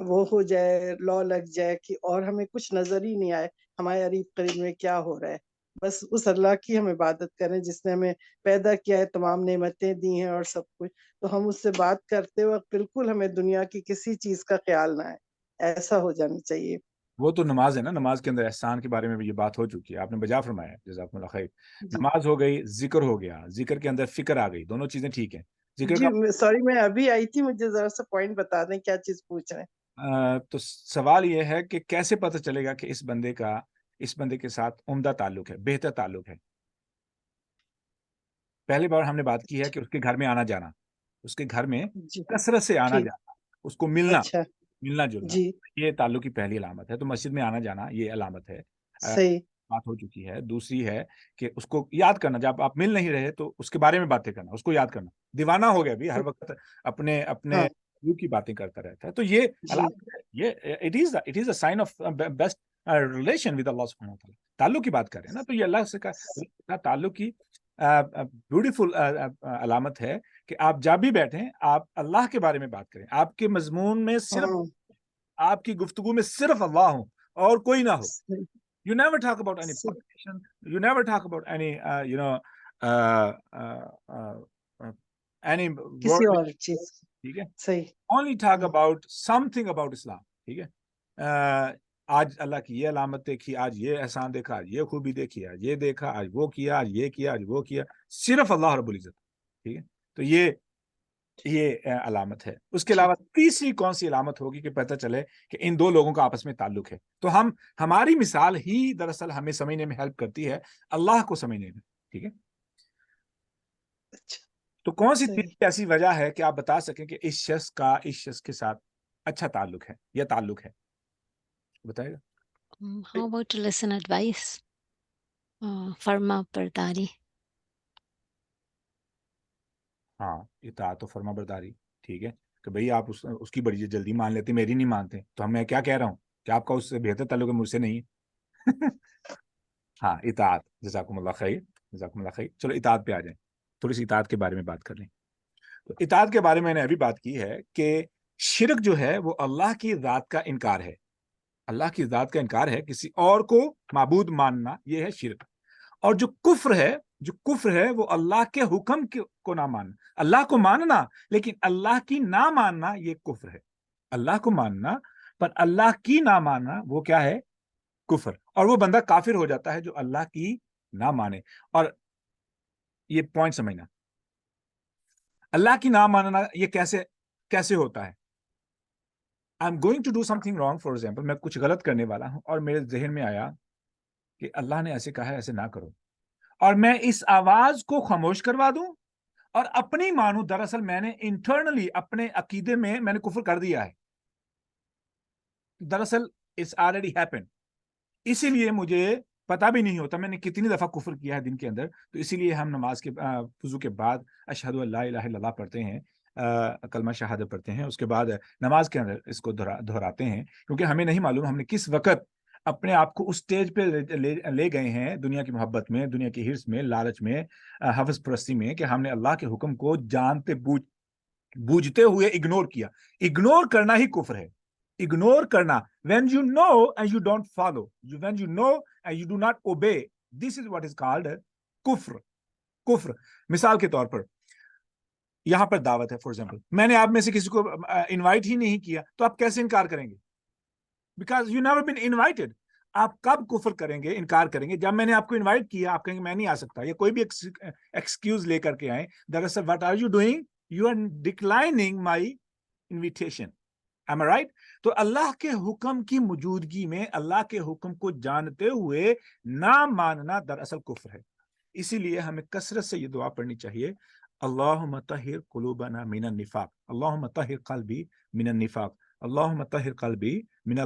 وہ ہو جائے، لو لگ جائے کہ اور ہمیں کچھ نظر ہی نہیں آئے ہمارے قریب قریب میں کیا ہو رہا ہے. بس اس اللہ کی ہم عبادت کریں جس نے ہمیں پیدا کیا ہے، تمام نعمتیں دی ہیں اور سب کچھ، تو ہم اس سے بات کرتے وقت بالکل ہمیں دنیا کی کسی چیز کا خیال نہ آئے، ایسا ہو جانا چاہیے. وہ تو نماز ہے نا، نماز کے اندر احسان کے بارے میں بھی یہ بات ہو چکی ہے، آپ نے بجا فرمایا. جزاکم اللہ خیر. جی نماز ہو گئی، ذکر ہو گیا، ذکر کے اندر فکر آ گئی، دونوں چیزیں ٹھیک ہیں. ذکر جی کا سوری میں ابھی آئی تھی، مجھے ذرا سا پوائنٹ بتا دیں کیا چیز پوچھ رہے ہیں. تو سوال یہ ہے کہ کیسے پتہ چلے گا کہ اس بندے کے ساتھ عمدہ تعلق ہے، بہتر تعلق ہے. پہلی بار ہم نے بات کی ہے کہ اس کے گھر میں آنا جانا، اس کے گھر میں جی کثرت سے آنا ٹھیک. جانا، اس کو ملنا اچھا جلنا، جی یہ تعلق کی پہلی علامت ہے. تو مسجد میں آنا جانا یہ علامت ہے، صحیح. بات ہو چکی ہے. دوسری ہے کہ اس کو یاد کرنا، جب آپ مل نہیں رہے تو اس کے بارے میں باتیں کرنا، اس کو یاد کرنا. دیوانہ ہو گیا بھی ہر وقت اپنے ہاں روح کی باتیں کرتا رہتا ہے. تو یہ جی علامت ہے، یہ it is a sign of best relation with اللہ سبحانہ وتعالی. تعلق کی بات کر رہے ہیں نا، تو یہ اللہ سے کا تعلق کی بیوٹیفل علامت ہے کہ آپ جب بھی بیٹھیں آپ اللہ کے بارے میں بات کریں، آپ کے مضمون میں صرف، ہاں آپ کی گفتگو میں صرف اللہ ہو اور کوئی نہ ہو. صحیح You never talk about any صحیح. politician. You never talk about any, any کسی worldly. اور چیز. ٹھیک ہے. صحیح. Only talk about something about Islam. ٹھیک ہے. آج اللہ کی یہ علامت دیکھی، آج یہ احسان دیکھا، آج یہ خوبی دیکھی، آج یہ دیکھا، آج وہ کیا، آج یہ کیا، آج وہ کیا، صرف اللہ رب العزت. ٹھیک ہے. تو یہ علامت ہے. اس کے علاوہ تیسری کون سی علامت ہوگی کہ پتہ چلے کہ ان دو لوگوں کا آپس میں تعلق ہے؟ تو ہماری مثال ہی دراصل ہمیں سمجھنے میں ہیلپ کرتی ہے اللہ کو سمجھنے میں. ٹھیک ہے. اچھا تو کون سی صحیح. تیسری ایسی وجہ ہے کہ آپ بتا سکیں کہ اس شخص کے ساتھ اچھا تعلق ہے یا تعلق ہے؟ بتائے گا. How about to listen advice? فرما برداری. ہاں اطاعت و فرما برداری. ٹھیک ہے کہ بھئی آپ اس کی بڑی جلدی مان لیتے، میری نہیں مانتے، تو میں کیا کہہ رہا ہوں کہ آپ کا اس سے بہتر تعلق ہے، مجھ سے نہیں ہے. ہاں اطاعت. جزاکم اللہ خیر. جزاکم اللہ خیر. چلو اطاعت پہ آ جائیں، تھوڑی سی اطاعت کے بارے میں بات کر لیں. تو اطاعت کے بارے میں نے ابھی بات کی ہے کہ شرک جو ہے وہ اللہ کی ذات کا انکار ہے. اللہ کی ذات کا انکار ہے، کسی اور کو معبود ماننا، یہ ہے شرک. اور جو کفر ہے وہ اللہ کے حکم کو نہ ماننا. اللہ کو ماننا لیکن اللہ کی نہ ماننا یہ کفر ہے. اللہ کو ماننا پر اللہ کی نہ ماننا وہ کیا ہے؟ کفر. اور وہ بندہ کافر ہو جاتا ہے جو اللہ کی نہ مانے. اور یہ پوائنٹ سمجھنا، اللہ کی نہ ماننا یہ کیسے ہوتا ہے؟ I'm going to do something wrong, for example, میں کچھ غلط کرنے والا ہوں اور میرے ذہن میں آیا کہ اللہ نے ایسے کہا ہے ایسے نہ کرو، اور میں اس آواز کو خاموش کروا دوں اور اپنی مانوں. دراصل میں نے انٹرنلی اپنے عقیدے میں نے کفر کر دیا ہے. دراصل it's already happened. اسی لیے مجھے پتہ بھی نہیں ہوتا میں نے کتنی دفعہ کفر کیا ہے دن کے اندر. تو اسی لیے ہم نماز کے وضو کے بعد اشہد ان لا الہ الا اللہ پڑھتے ہیں، کلمہ شہادت پڑھتے ہیں، اس کے بعد نماز کے اندر اس کو دہراتے ہیں، کیونکہ ہمیں نہیں معلوم ہم نے کس وقت اپنے آپ کو اس سٹیج پہ لے گئے ہیں، دنیا کی محبت میں، دنیا کی ہرس میں، لالچ میں، حوث پرستی میں، کہ ہم نے اللہ کے حکم کو جانتے بوجھتے ہوئے اگنور کیا. اگنور کرنا ہی کفر ہے. اگنور کرنا، when you know and you don't follow, when you know and you do not obey, this is what is called کفر. مثال کے طور پر یہاں پر دعوت ہے، فار ایگزامپل میں نے آپ میں سے کسی کو انوائٹ ہی نہیں کیا، تو آپ کیسے انکار کریں گے؟ Because you never been invited. آپ کب کفر کریں گے، انکار کریں گے؟ جب میں نے آپ کو انوائٹ کیا آپ کہیں گے میں نہیں آ سکتا، یا کوئی بھی ایکسکیوز لے کر کے آئیں. دراصل what are you doing? You are declining my invitation. Am I right? تو اللہ کے حکم کی موجودگی میں اللہ کے حکم کو جانتے ہوئے نہ ماننا دراصل کفر ہے. اسی لیے ہمیں کثرت سے یہ دعا پڑھنی چاہیے، اللہم طہر قلوبنا من النفاق، اللہم طہر قلبی من النفاق. اللهم طهر قلبي من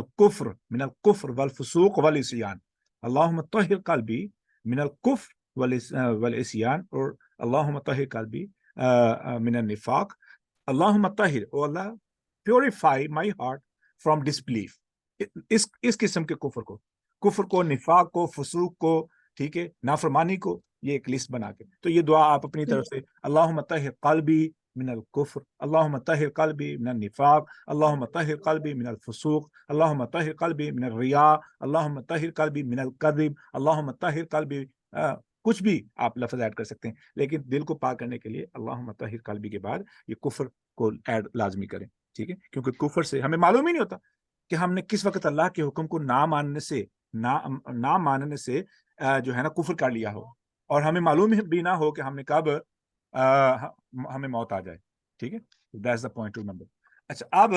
الكفر والفسوق والعصيان. اللهم طهر قلبي من الكفر والعصيان, اور اللهم طهر قلبي من النفاق. اللهم طهر, او اللہ purify my heart from disbelief. اس قسم کے کفر کو, نفاق کو, فسوق کو, ٹھیک ہے, نافرمانی کو, یہ ایک لسٹ بنا کے. تو یہ دعا آپ اپنی طرف سے اللہم طہر قلبی من الکفر, اللہم طہر قلبی من النفاق, اللہم طہر قلبی من الفسوق, اللہم طہر قلبی من الریا, اللہم طہر قلبی من الکذب, اللہم طہر قلبی, کچھ بھی آپ لفظ ایڈ کر سکتے ہیں, لیکن دل کو پاک کرنے کے لیے اللہم طہر قلبی کے بعد یہ کفر کو ایڈ لازمی کریں, ٹھیک ہے, کیونکہ کفر سے ہمیں معلوم ہی نہیں ہوتا کہ ہم نے کس وقت اللہ کے حکم کو نہ ماننے سے جو ہے نا کفر کر لیا ہو, اور ہمیں معلوم بھی نہ ہو کہ ہم نے کب ہمیں موت آ جائے, ٹھیک ہے. That's the point to remember. اچھا, اب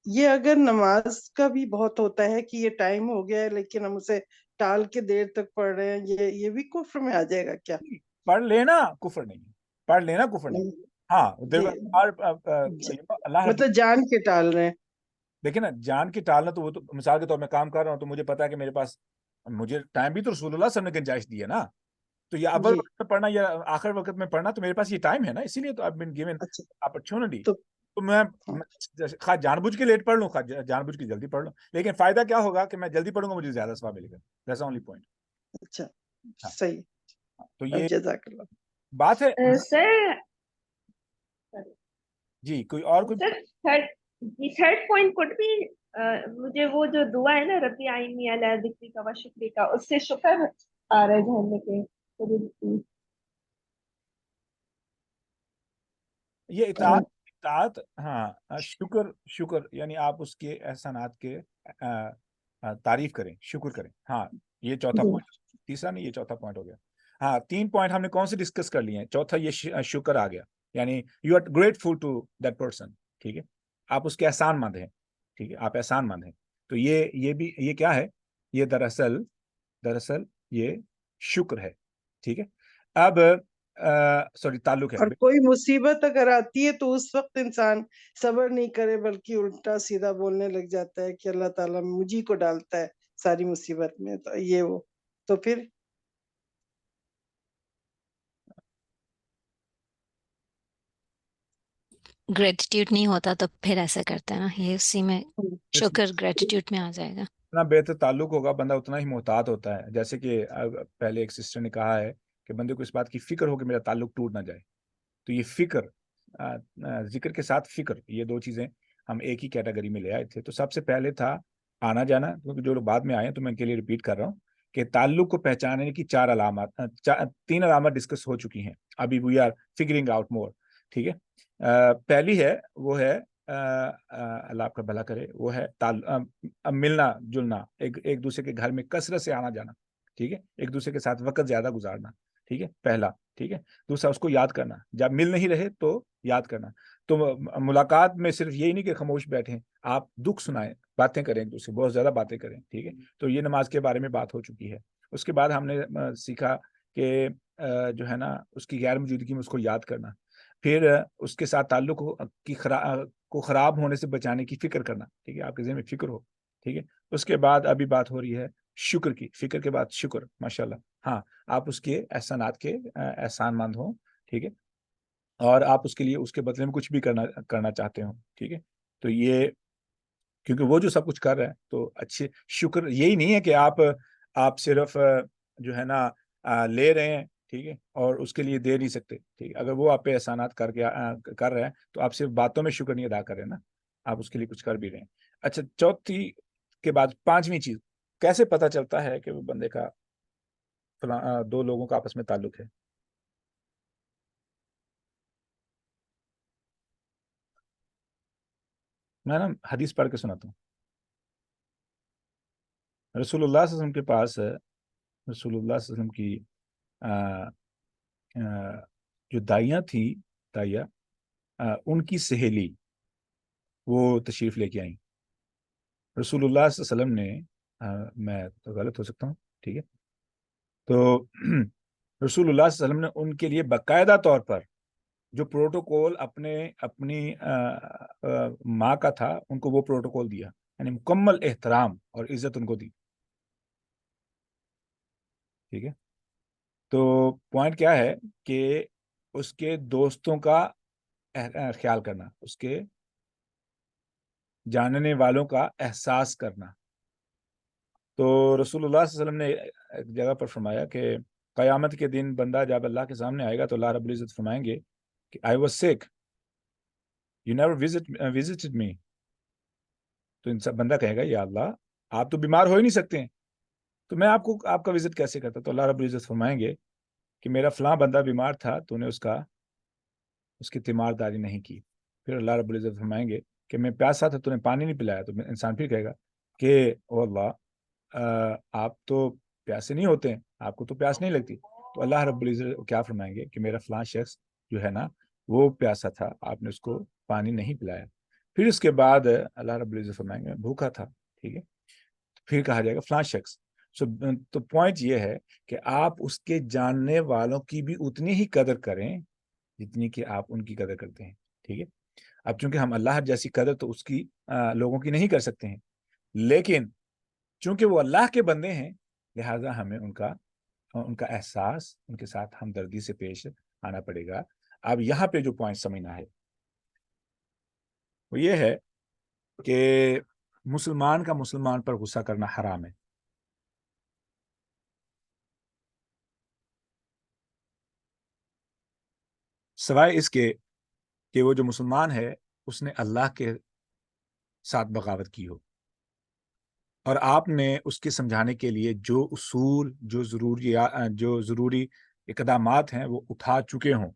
یہ اگر نماز کا بھی بہت ہوتا ہے کہ یہ ٹائم ہو گیا ہے لیکن ہم اسے ٹال کے دیر تک پڑھ رہے ہیں, یہ بھی کفر میں آ جائے گا کیا؟ پڑھ لینا کفر نہیں, پڑھ لینا کفر نہیں. ہاں, اللہ مطلب جان کے ٹال رہے ہیں. دیکھیں نا, جان کے ٹالنا تو وہ تو مثال کے طور میں کام کر رہا ہوں تو مجھے پتا ہے کہ میرے پاس, مجھے ٹائم بھی تو رسول اللہ صلی اللہ علیہ وسلم نے گنجائش دی ہے نا, تو یہ اول وقت میں پڑھنا یا آخر وقت میں پڑھنا, تو میرے پاس یہ ٹائم ہے نا, اسی لیے تو I've been given opportunity. تو میں خواہ جان بوجھ کے لیٹ پڑھ لوں, خواہ جان بوجھ کے جلدی پڑھ لوں, لیکن فائدہ کیا ہوگا کہ میں جلدی پڑھوں گا, مجھے زیادہ ثواب ملے گا. That's the only point. اچھا, صحیح. تو یہ جزاک اللہ بات ہے. سر جی, کوئی اور کوئی تھرڈ پوائنٹ کوڈ بھی مجھے وہ جو دعا ہے نا ربی آئینی علی ذکری کا و شکری کا, اس سے شکر آ رہا ہے ذہن میں کہ یہ اطاعت, ہاں, شکر یعنی آپ اس کے احسانات کے تعریف کریں, شکر کریں. ہاں, یہ چوتھا پوائنٹ, تیسرا نہیں, یہ چوتھا پوائنٹ ہو گیا. ہاں, 3 پوائنٹ ہم نے کون سے ڈسکس کر لیے ہیں, چوتھا یہ شکر آ گیا, یعنی you are grateful to that person, ٹھیک ہے, آپ اس کے احسان مند ہیں, ٹھیک ہے, آپ احسان مند ہیں. تو یہ بھی, یہ کیا ہے, یہ دراصل یہ شکر ہے, ٹھیک ہے. اب سوری, تعلق ہے. اور کوئی مصیبت اگر آتی ہے تو اس وقت انسان صبر نہیں کرے بلکہ الٹا سیدھا بولنے لگ جاتا ہے کہ اللہ تعالیٰ مجھے کو ڈالتا ہے ساری مصیبت میں, تو یہ وہ تو پھر گریٹیٹیوڈ نہیں ہوتا تو پھر ایسا کرتا ہے نا, یہ اسی میں شکر گریٹیٹیوڈ میں آ جائے گا. اتنا بہتر تعلق ہوگا, بندہ اتنا ہی محتاط ہوتا ہے. جیسے کہ پہلے ایک سسٹر نے کہا ہے کہ بندے کو اس بات کی فکر ہو کہ میرا تعلق ٹوٹ نہ جائے. تو یہ فکر, ذکر کے ساتھ فکر, یہ دو چیزیں ہم ایک ہی کیٹیگری میں لے آئے تھے. تو سب سے پہلے تھا آنا جانا, کیونکہ جو لوگ بعد میں آئے ہیں تو میں ان کے لیے ریپیٹ کر رہا ہوں کہ تعلق کو پہچاننے کی 3 علامات ڈسکس ہو چکی ہیں. ابھی we are figuring out more, ٹھیک ہے. پہلی ہے, وہ ہے اللہ آپ کا بھلا کرے, وہ ہے ملنا جلنا, ایک دوسرے کے گھر میں کثرت سے آنا جانا, ٹھیک ہے, ایک دوسرے کے ساتھ وقت زیادہ گزارنا, ٹھیک ہے, پہلا, ٹھیک ہے. دوسرا, اس کو یاد کرنا, جب مل نہیں رہے تو یاد کرنا. تو ملاقات میں صرف یہی نہیں کہ خاموش بیٹھیں, آپ دکھ سنائیں, باتیں کریں ایک دوسرے, بہت زیادہ باتیں کریں, ٹھیک ہے. تو یہ نماز کے بارے میں بات ہو چکی ہے. اس کے بعد ہم نے سیکھا کہ جو ہے نا اس کی غیر موجودگی میں اس کو یاد کرنا, پھر اس کے ساتھ تعلق کو خراب ہونے سے بچانے کی فکر کرنا, ٹھیک ہے, آپ کے ذہن میں فکر ہو, ٹھیک ہے. اس کے بعد ابھی بات ہو رہی ہے شکر کی, فکر کے بعد شکر, ماشاءاللہ, ہاں, آپ اس کے احسانات کے احسان مند ہوں, ٹھیک ہے, اور آپ اس کے لیے اس کے بدلے میں کچھ بھی کرنا چاہتے ہوں, ٹھیک ہے. تو یہ, کیونکہ وہ جو سب کچھ کر رہے ہیں تو اچھے, شکر یہی نہیں ہے کہ آپ صرف جو ہے نا لے رہے ہیں, ٹھیک ہے, اور اس کے لیے دے نہیں سکتے, ٹھیک ہے. اگر وہ آپ پہ احسانات کر رہے ہیں تو آپ صرف باتوں میں شکر نہیں ادا کر رہے ہیں نا, آپ اس کے لیے کچھ کر بھی رہے ہیں. اچھا, چوتھی کے بعد 5ویں چیز, کیسے پتہ چلتا ہے کہ وہ بندے کا دو لوگوں کا آپس میں تعلق ہے. میں نا حدیث پڑھ کے سناتا ہوں. رسول اللہ صلی اللہ علیہ وسلم کے پاس, رسول اللہ صلی اللہ علیہ وسلم کی جو دائیاں تھیں, ان کی سہیلی وہ تشریف لے کے آئیں. رسول اللہ صلی اللہ علیہ وسلم نے, میں تو غلط ہو سکتا ہوں, ٹھیک ہے, تو رسول اللہ صلی اللہ علیہ وسلم نے ان کے لیے باقاعدہ طور پر جو پروٹوکول اپنی ماں کا تھا ان کو وہ پروٹوکول دیا، یعنی مکمل احترام اور عزت ان کو دی. ٹھیک ہے، تو پوائنٹ کیا ہے کہ اس کے دوستوں کا خیال کرنا، اس کے جاننے والوں کا احساس کرنا. تو رسول اللہ صلی اللہ علیہ وسلم نے ایک جگہ پر فرمایا کہ قیامت کے دن بندہ جب اللہ کے سامنے آئے گا تو اللہ رب العزت فرمائیں گے کہ I was sick, you never visited me. تو ان سب بندہ کہے گا یا اللہ آپ تو بیمار ہو ہی نہیں سکتے ہیں، تو میں آپ کا وزٹ کیسے کرتا؟ تو اللہ رب العزت فرمائیں گے کہ میرا فلاں بندہ بیمار تھا، تو نے اس کی تیمارداری نہیں کی. پھر اللہ رب العزت فرمائیں گے کہ میں پیاسا تھا، تو نے پانی نہیں پلایا. تو انسان پھر کہے گا کہ او اللہ آپ تو پیاسے نہیں ہوتے ہیں، آپ کو تو پیاس نہیں لگتی. تو اللہ رب العزت کیا فرمائیں گے کہ میرا فلاں شخص جو ہے نا وہ پیاسا تھا، آپ نے اس کو پانی نہیں پلایا. پھر اس کے بعد اللہ رب العزت فرمائیں گے بھوکا تھا. ٹھیک ہے، پھر کہا جائے گا فلاں شخص. تو پوائنٹ یہ ہے کہ آپ اس کے جاننے والوں کی بھی اتنی ہی قدر کریں جتنی کہ آپ ان کی قدر کرتے ہیں. ٹھیک ہے، اب چونکہ ہم اللہ جیسی قدر تو اس کی لوگوں کی نہیں کر سکتے ہیں، لیکن چونکہ وہ اللہ کے بندے ہیں لہٰذا ہمیں ان کا احساس، ان کے ساتھ ہمدردی سے پیش آنا پڑے گا. اب یہاں پہ جو پوائنٹ سمجھنا ہے وہ یہ ہے کہ مسلمان کا مسلمان پر غصہ کرنا حرام ہے. سوائے اس کے کہ وہ جو مسلمان ہے اس نے اللہ کے ساتھ بغاوت کی ہو اور آپ نے اس کے سمجھانے کے لیے جو اصول، جو ضروری اقدامات ہیں وہ اٹھا چکے ہوں،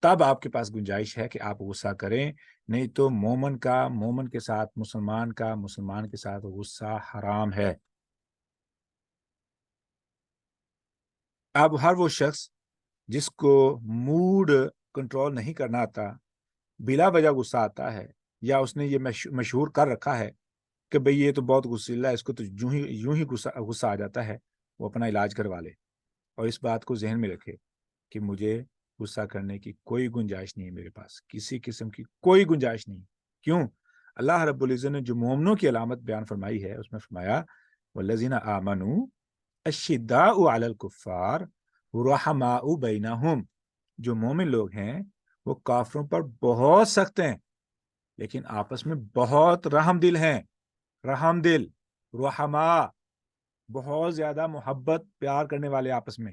تب آپ کے پاس گنجائش ہے کہ آپ غصہ کریں. نہیں تو مومن کے ساتھ مسلمان کے ساتھ غصہ حرام ہے. اب ہر وہ شخص جس کو موڈ کنٹرول نہیں کرنا آتا، بلا وجہ غصہ آتا ہے، یا اس نے یہ مشہور کر رکھا ہے کہ بھئی یہ تو بہت غصیلا ہے، اس کو تو یوں ہی غصہ آ جاتا ہے، وہ اپنا علاج کروا لے اور اس بات کو ذہن میں رکھے کہ مجھے غصہ کرنے کی کوئی گنجائش نہیں ہے، میرے پاس کسی قسم کی کوئی گنجائش نہیں. کیوں؟ اللہ رب العزت نے جو مومنوں کی علامت بیان فرمائی ہے اس میں فرمایا والذین آمنوا اشداء علی الکفار رحماء بینہم. جو مومن لوگ ہیں وہ کافروں پر بہت سخت ہیں لیکن آپس میں بہت رحم دل ہیں. رحم دل، رحماء، بہت زیادہ محبت پیار کرنے والے، آپس میں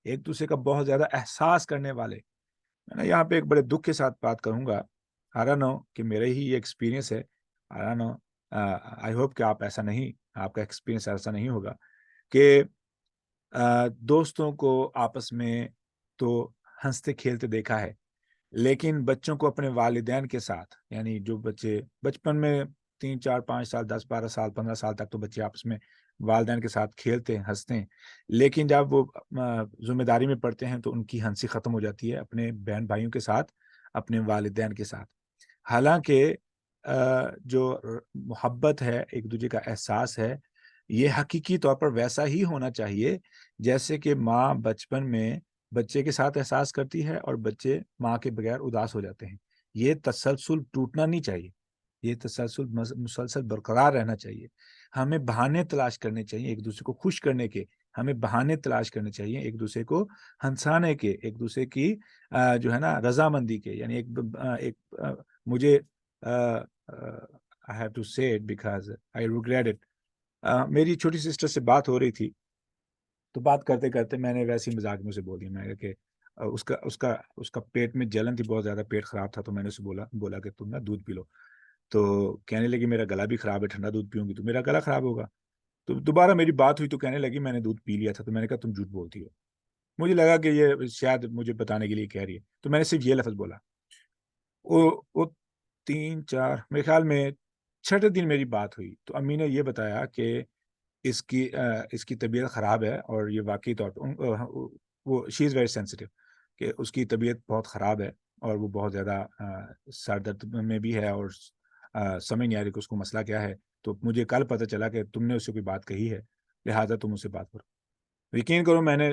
ایک دوسرے کا بہت زیادہ احساس کرنے والے. میں نے یہاں پہ ایک بڑے دکھ کے ساتھ بات کروں گا. I don't know کہ میرے ہی یہ ایکسپیرینس ہے. I don't know, I hope کہ آپ کا ایکسپیرینس ایسا نہیں ہوگا کہ دوستوں کو آپس میں تو ہنستے کھیلتے دیکھا ہے، لیکن بچوں کو اپنے والدین کے ساتھ، یعنی جو بچے بچپن میں 3 4 5 سال 10 12 سال 15 سال تک تو بچے آپس میں والدین کے ساتھ کھیلتے ہیں، ہنستے ہیں، لیکن جب وہ ذمہ داری میں پڑتے ہیں تو ان کی ہنسی ختم ہو جاتی ہے اپنے بہن بھائیوں کے ساتھ، اپنے والدین کے ساتھ. حالانکہ جو محبت ہے، ایک دوسرے کا احساس ہے، یہ حقیقی طور پر ویسا ہی ہونا چاہیے جیسے کہ ماں بچپن میں بچے کے ساتھ احساس کرتی ہے اور بچے ماں کے بغیر اداس ہو جاتے ہیں. یہ تسلسل ٹوٹنا نہیں چاہیے، یہ تسلسل مسلسل برقرار رہنا چاہیے. ہمیں بہانے تلاش کرنے چاہیے ایک دوسرے کو خوش کرنے کے، ہمیں بہانے تلاش کرنے چاہیے ایک دوسرے کو ہنسانے کے، ایک دوسرے کی جو ہے نا رضامندی کے. یعنی ایک مجھے I have to say it because I regret it. میری چھوٹی سسٹر سے بات ہو رہی تھی تو بات کرتے کرتے میں نے ویسے ہی مذاق میں سے بول دیا، میں نے کہ اس کا پیٹ میں جلن تھی، بہت زیادہ پیٹ خراب تھا، تو میں نے اسے بولا کہ تم نا دودھ پی لو. تو کہنے لگی میرا گلا بھی خراب ہے، ٹھنڈا دودھ پیوں گی تو میرا گلا خراب ہوگا. تو دوبارہ میری بات ہوئی تو کہنے لگی میں نے دودھ پی لیا تھا. تو میں نے کہا تم جھوٹ بولتی ہو. مجھے لگا کہ یہ شاید مجھے بتانے کے لیے کہہ رہی ہے، تو میں نے صرف یہ لفظ بولا. وہ 3 4 میرے خیال میں 6 دن میری بات ہوئی تو امی نے یہ بتایا کہ اس کی طبیعت خراب ہے، اور یہ واقعی طور پر وہ شی از ویری سینسٹیو کہ اس کی طبیعت بہت خراب ہے اور وہ بہت زیادہ سر درد میں بھی ہے اور سمجھ نہیں آ رہی کہ اس کو مسئلہ کیا ہے. تو مجھے کل پتہ چلا کہ تم نے اسے کوئی بات کہی ہے لہٰذا تم اسے بات کرو. یقین کرو میں نے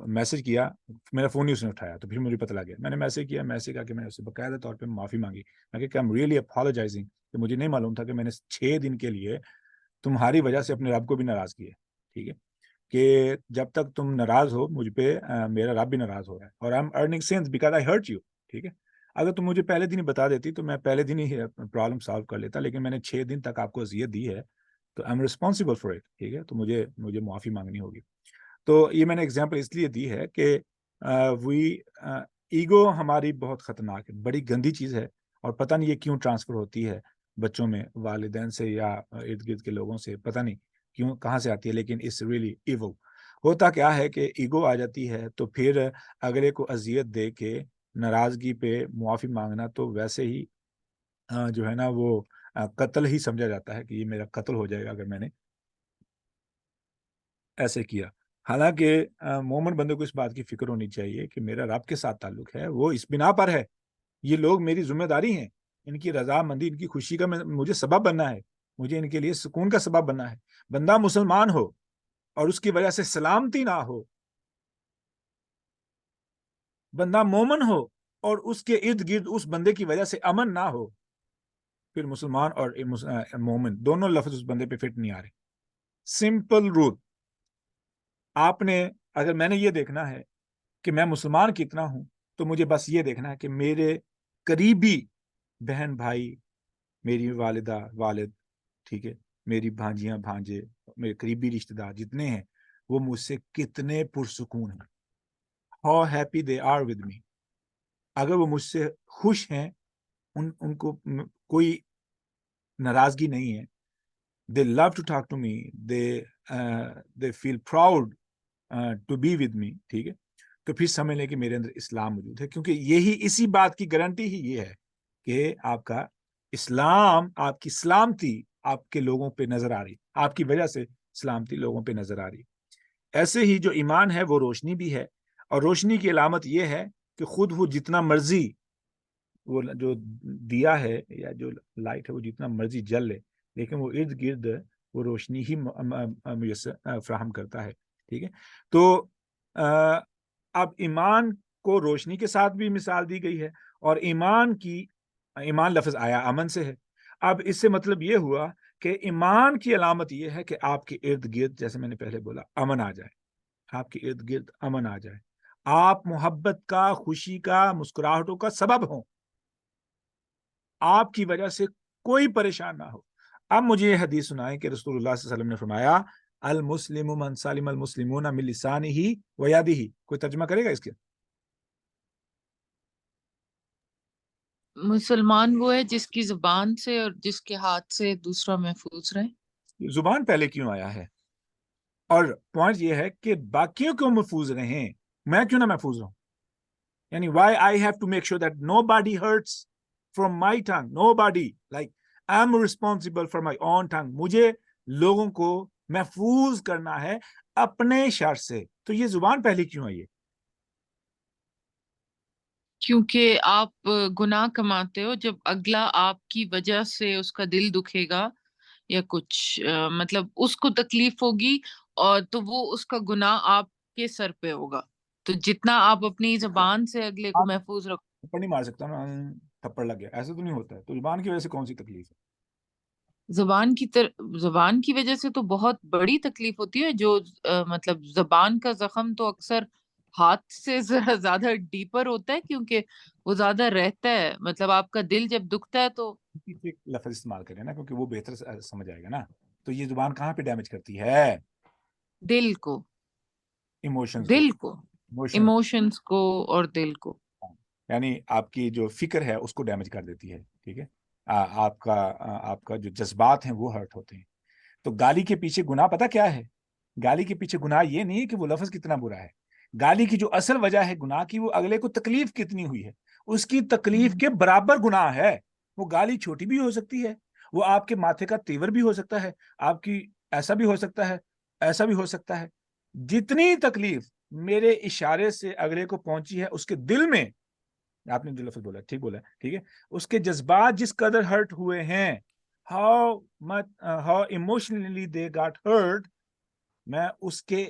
میسج کیا, میرا فون نہیں اس نے اٹھایا, تو پھر مجھے پتہ لگ گیا. میں نے میسج کیا, میسج کر کے میں نے اس سے باقاعدہ طور پہ معافی مانگی. میں کہ I'm really apologizing کہ مجھے نہیں معلوم تھا کہ میں نے 6 دن کے لیے تمہاری وجہ سے اپنے رب کو بھی ناراض کیا. ٹھیک ہے, کہ جب تک تم ناراض ہو مجھ پہ میرا رب بھی ناراض ہو رہا ہے, اور I'm earning sins because I hurt you. ٹھیک ہے, اگر تم مجھے پہلے دن ہی بتا دیتی تو میں پہلے دن ہی پرابلم سالو کر لیتا, لیکن میں نے 6 دن تک آپ کو اذیت دی ہے, تو I'm responsible for it. ٹھیک ہے, تو مجھے معافی مانگنی ہوگی. تو یہ میں نے اگزامپل اس لیے دی ہے کہ ایگو ہماری بہت خطرناک ہے, بڑی گندی چیز ہے, اور پتہ نہیں یہ کیوں ٹرانسفر ہوتی ہے بچوں میں, والدین سے یا ارد گرد کے لوگوں سے, پتہ نہیں کیوں کہاں سے آتی ہے, لیکن اٹس ریئلی ایول. ہوتا کیا ہے کہ ایگو آ جاتی ہے تو پھر اگلے کو اذیت دے کے ناراضگی پہ معافی مانگنا تو ویسے ہی جو ہے نا وہ قتل ہی سمجھا جاتا ہے, کہ یہ میرا قتل ہو جائے گا اگر میں نے ایسے کیا. حالانکہ مومن بندے کو اس بات کی فکر ہونی چاہیے کہ میرا رب کے ساتھ تعلق ہے, وہ اس بنا پر ہے, یہ لوگ میری ذمہ داری ہیں, ان کی رضامندی, ان کی خوشی کا مجھے سبب بننا ہے, مجھے ان کے لیے سکون کا سبب بننا ہے. بندہ مسلمان ہو اور اس کی وجہ سے سلامتی نہ ہو, بندہ مومن ہو اور اس کے ارد گرد اس بندے کی وجہ سے امن نہ ہو, پھر مسلمان اور مومن دونوں لفظ اس بندے پہ فٹ نہیں آ رہے. Simple rule. آپ نے, اگر میں نے یہ دیکھنا ہے کہ میں مسلمان کتنا ہوں, تو مجھے بس یہ دیکھنا ہے کہ میرے قریبی بہن بھائی, میری والدہ والد, ٹھیک ہے, میری بھانجیاں بھانجے, میرے قریبی رشتہ دار جتنے ہیں, وہ مجھ سے کتنے پرسکون ہیں. How happy they are with me. اگر وہ مجھ سے خوش ہیں, ان کو کوئی ناراضگی نہیں ہے, they love to talk to me, they feel proud to be with me, ٹھیک ہے, تو پھر سمجھ لیں کہ میرے اندر اسلام موجود ہے. کیونکہ یہی اسی بات کی گارنٹی ہی یہ ہے کہ آپ کا اسلام, آپ کی سلامتی آپ کے لوگوں پہ نظر آ رہی, آپ کی وجہ سے سلامتی لوگوں پہ نظر آ رہی. ایسے ہی جو ایمان ہے وہ روشنی بھی ہے, اور روشنی کی علامت یہ ہے کہ خود وہ جتنا مرضی, وہ جو دیا ہے یا جو لائٹ ہے وہ جتنا مرضی جل لے, لیکن وہ ارد گرد وہ روشنی ہی فراہم کرتا ہے. ٹھیک ہے, تو اب ایمان کو روشنی کے ساتھ بھی مثال دی گئی ہے, اور ایمان لفظ آیا امن سے ہے. اب اس سے مطلب یہ ہوا کہ ایمان کی علامت یہ ہے کہ آپ کے ارد گرد, جیسے میں نے پہلے بولا, امن آ جائے, آپ کے ارد گرد امن آ جائے, آپ محبت کا, خوشی کا, مسکراہٹوں کا سبب ہوں, آپ کی وجہ سے کوئی پریشان نہ ہو. اب مجھے یہ حدیث سنائیں کہ رسول اللہ صلی اللہ علیہ وسلم نے فرمایا المسلم من سلم المسلمون من لسانہ و یدہ. کوئی ترجمہ کرے گا اس کے؟ مسلمان وہ ہے جس کی زبان سے اور جس کے ہاتھ سے دوسرا محفوظ رہے. زبان پہلے کیوں آیا ہے, اور پوائنٹ یہ ہے کہ باقیوں کو محفوظ رہیں, میں کیوں نہ محفوظ رہوں. یعنی why I have to make sure that nobody hurts from my tongue, nobody, like I'm responsible for my own tongue. مجھے لوگوں کو محفوظ کرنا ہے اپنے شر سے. تو یہ زبان پہلے کیوں آئی ہے؟ کیونکہ آپ گناہ کماتے ہو, جب اگلا آپ کی وجہ سے اس کا دل دکھے گا یا کچھ مطلب اس کو تکلیف ہوگی, اور تو وہ اس کا گناہ آپ کے سر پہ ہوگا. تو جتنا آپ اپنی زبان سے اگلے کو محفوظ رکھو. تھپڑ نہیں مار سکتا نا, تھپڑ لگ گیا, ایسا تو نہیں ہوتا ہے. تو زبان کی وجہ سے کون سی تکلیف ہے؟ زبان کی وجہ سے تو بہت بڑی تکلیف ہوتی ہے. جو مطلب زبان کا زخم تو اکثر ہاتھ سے زیادہ ڈیپر ہوتا ہے, کیونکہ وہ زیادہ رہتا ہے. مطلب آپ کا دل جب دکھتا ہے تو لفظ استعمال کریں نا, کیونکہ وہ بہتر سمجھ آئے گا نا. تو یہ زبان کہاں پہ ڈیمیج کرتی ہے؟ دل کو, ایموشنز دل کو, ایموشنز کو اور دل کو. یعنی آپ کی جو فکر ہے اس کو ڈیمیج کر دیتی ہے. ٹھیک ہے, آپ کا جو جذبات ہیں وہ ہرٹ ہوتے ہیں. تو گالی کے پیچھے گناہ پتہ کیا ہے؟ گالی کے پیچھے گناہ یہ نہیں ہے کہ وہ لفظ کتنا برا ہے. گالی کی جو اصل وجہ ہے گناہ کی, وہ اگلے کو تکلیف کتنی ہوئی ہے, اس کی تکلیف کے برابر گناہ ہے. وہ گالی چھوٹی بھی ہو سکتی ہے, وہ آپ کے ماتھے کا تیور بھی ہو سکتا ہے, آپ کی ایسا بھی ہو سکتا ہے, ایسا بھی ہو سکتا ہے. جتنی تکلیف میرے اشارے سے اگلے کو پہنچی ہے اس کے دل میں, آپ نے جو لفظ بولا ٹھیک بولا, ٹھیک ہے, اس کے جذبات جس قدر ہرٹ ہوئے ہیں, how emotionally they got hurt, میں اس کے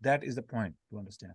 That is the point to understand.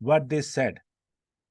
what they said,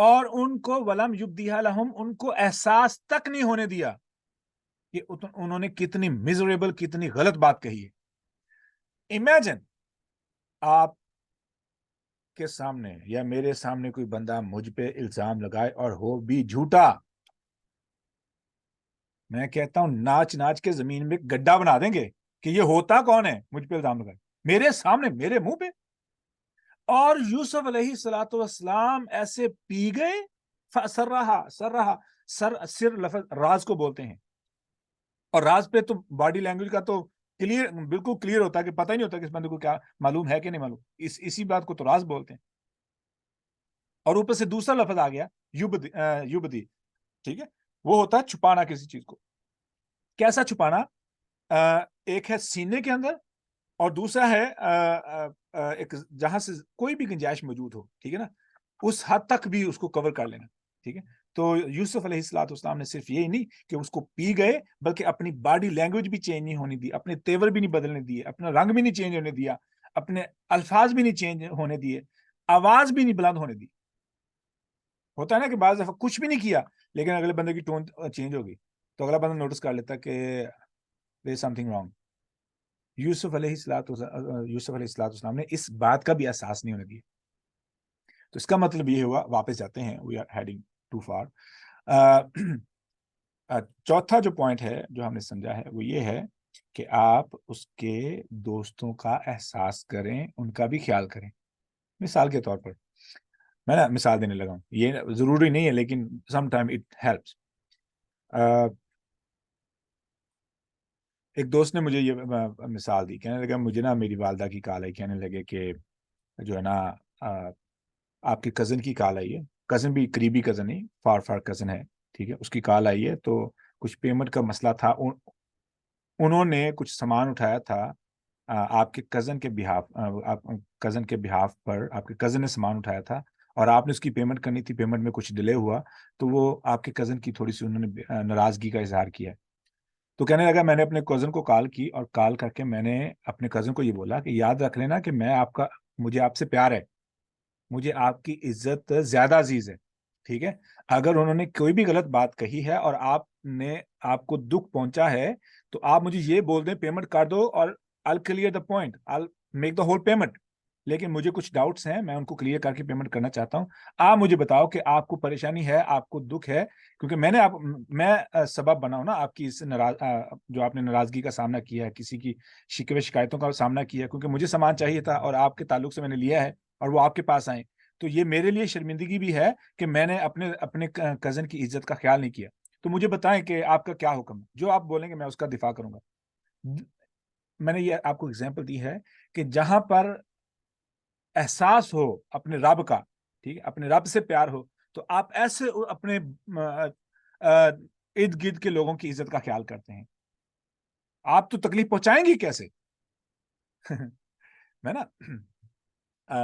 اور ان کو ولم یبدیہا لہم، ان کو احساس تک نہیں ہونے دیا کہ انہوں نے کتنی میزریبل، کتنی غلط بات کہی ہے۔ امیجن آپ کے سامنے یا میرے سامنے کوئی بندہ مجھ پہ الزام لگائے اور ہو بھی جھوٹا، میں کہتا ہوں ناچ ناچ کے زمین میں گڈھا بنا دیں گے کہ یہ ہوتا کون ہے مجھ پہ الزام لگائے میرے سامنے، میرے منہ پہ۔ اور یوسف علیہ الصلوۃ والسلام ایسے پی گئے، سر لفظ راز کو بولتے ہیں، اور راز پہ تو باڈی لینگویج کا تو بالکل کلیئر ہوتا ہے کہ پتہ ہی نہیں ہوتا کہ اس بندے کو کیا معلوم ہے کہ نہیں معلوم، اسی بات کو تو راز بولتے ہیں۔ اور اوپر سے دوسرا لفظ آ گیا یبدی، ٹھیک ہے، وہ ہوتا ہے چھپانا کسی چیز کو۔ کیسا چھپانا؟ ایک ہے سینے کے اندر، اور دوسرا ہے ایک جہاں سے کوئی بھی گنجائش موجود ہو، ٹھیک ہے نا، اس حد تک بھی اس کو کور کر لینا، ٹھیک ہے۔ تو یوسف علیہ الصلوۃ والسلام نے صرف یہی نہیں کہ اس کو پی گئے، بلکہ اپنی باڈی لینگویج بھی چینج نہیں ہونے دی، اپنے تیور بھی نہیں بدلنے دیے، اپنا رنگ بھی نہیں چینج ہونے دیا، اپنے الفاظ بھی نہیں چینج ہونے دیے، آواز بھی نہیں بلند ہونے دی۔ ہوتا ہے نا کہ بعض دفعہ کچھ بھی نہیں کیا لیکن اگلے بندے کی ٹون چینج ہوگی تو اگلا بندہ نوٹس کر لیتا کہ there is something wrong۔ یوسف علیہ السلام نے اس بات کا بھی احساس نہیں ہونے دیا۔ تو اس کا مطلب یہ ہوا، واپس جاتے ہیں، we are heading too far۔ چوتھا جو پوائنٹ ہے جو ہم نے سمجھا ہے وہ یہ ہے کہ آپ اس کے دوستوں کا احساس کریں، ان کا بھی خیال کریں۔ مثال کے طور پر میں نا مثال دینے لگا ہوں، یہ ضروری نہیں ہے لیکن سم ٹائم اٹ ہیلپس۔ ایک دوست نے مجھے یہ مثال دی، کہنے لگا مجھے نا میری والدہ کی کال آئی، کہنے لگے کہ جو ہے نا آپ کے کزن کی کال آئی ہے، کزن بھی قریبی کزن نہیں، فار کزن ہے، ٹھیک ہے، اس کی کال آئی ہے، تو کچھ پیمنٹ کا مسئلہ تھا، انہوں نے کچھ سامان اٹھایا تھا آپ کے کزن کے بہاف پر، آپ کے کزن نے سامان اٹھایا تھا اور آپ نے اس کی پیمنٹ کرنی تھی، پیمنٹ میں کچھ ڈیلے ہوا تو وہ آپ کے کزن کی تھوڑی سی انہوں نے ناراضگی کا اظہار کیا۔ تو کہنے لگا میں نے اپنے کزن کو کال کی اور کال کر کے میں نے اپنے کزن کو یہ بولا کہ یاد رکھ لینا کہ مجھے آپ سے پیار ہے، مجھے آپ کی عزت زیادہ عزیز ہے، ٹھیک ہے، اگر انہوں نے کوئی بھی غلط بات کہی ہے اور آپ کو دکھ پہنچا ہے تو آپ مجھے یہ بول دیں پیمنٹ کر دو اور I'll clear the point, I'll make the whole payment، لیکن مجھے کچھ ڈاؤٹس ہیں، میں ان کو کلیئر کر کے پیمنٹ کرنا چاہتا ہوں، آپ مجھے بتاؤ کہ آپ کو پریشانی ہے، آپ کو دکھ ہے، کیونکہ میں سبب بنا ہوں نا آپ کی اس جو آپ نے ناراضگی کا سامنا کیا ہے، کسی کی شکوے شکایتوں کا سامنا کیا ہے، کیونکہ مجھے سامان چاہیے تھا اور آپ کے تعلق سے میں نے لیا ہے اور وہ آپ کے پاس آئے، تو یہ میرے لیے شرمندگی بھی ہے کہ میں نے اپنے کزن کی عزت کا خیال نہیں کیا، تو مجھے بتائیں کہ آپ کا کیا حکم ہے، جو آپ بولیں گے میں اس کا دفاع کروں گا۔ میں نے یہ آپ کو اگزامپل دی ہے کہ جہاں پر احساس ہو اپنے رب کا، ٹھیک ہے، اپنے رب سے پیار ہو، تو آپ ایسے اپنے ارد گرد کے لوگوں کی عزت کا خیال کرتے ہیں۔ آپ تو تکلیف پہنچائیں گی کیسے؟ میں نا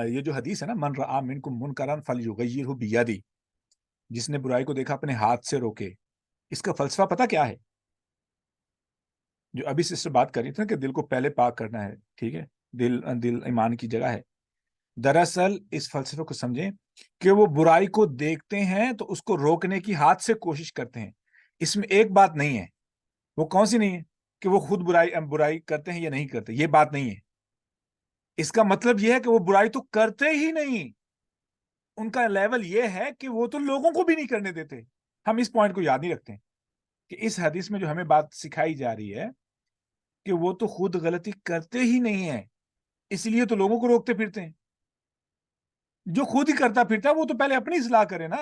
یہ جو حدیث ہے نا، من رآ منکم منکرا فلیغیرہ بیدہ، جس نے برائی کو دیکھا اپنے ہاتھ سے روکے، اس کا فلسفہ پتہ کیا ہے؟ جو ابھی سسٹر بات کر رہی تھی نا کہ دل کو پہلے پاک کرنا ہے، ٹھیک ہے، دل ایمان کی جگہ ہے۔ دراصل اس فلسفے کو سمجھیں کہ وہ برائی کو دیکھتے ہیں تو اس کو روکنے کی ہاتھ سے کوشش کرتے ہیں، اس میں ایک بات نہیں ہے، وہ کون سی نہیں ہے کہ وہ خود برائی کرتے ہیں یا نہیں کرتے، یہ بات نہیں ہے، اس کا مطلب یہ ہے کہ وہ برائی تو کرتے ہی نہیں، ان کا لیول یہ ہے کہ وہ تو لوگوں کو بھی نہیں کرنے دیتے۔ ہم اس پوائنٹ کو یاد نہیں رکھتے کہ اس حدیث میں جو ہمیں بات سکھائی جا رہی ہے کہ وہ تو خود غلطی کرتے ہی نہیں ہیں، اس لیے تو لوگوں کو روکتے پھرتے ہیں۔ جو خود ہی کرتا پھرتا وہ تو پہلے اپنی اصلاح کرے نا،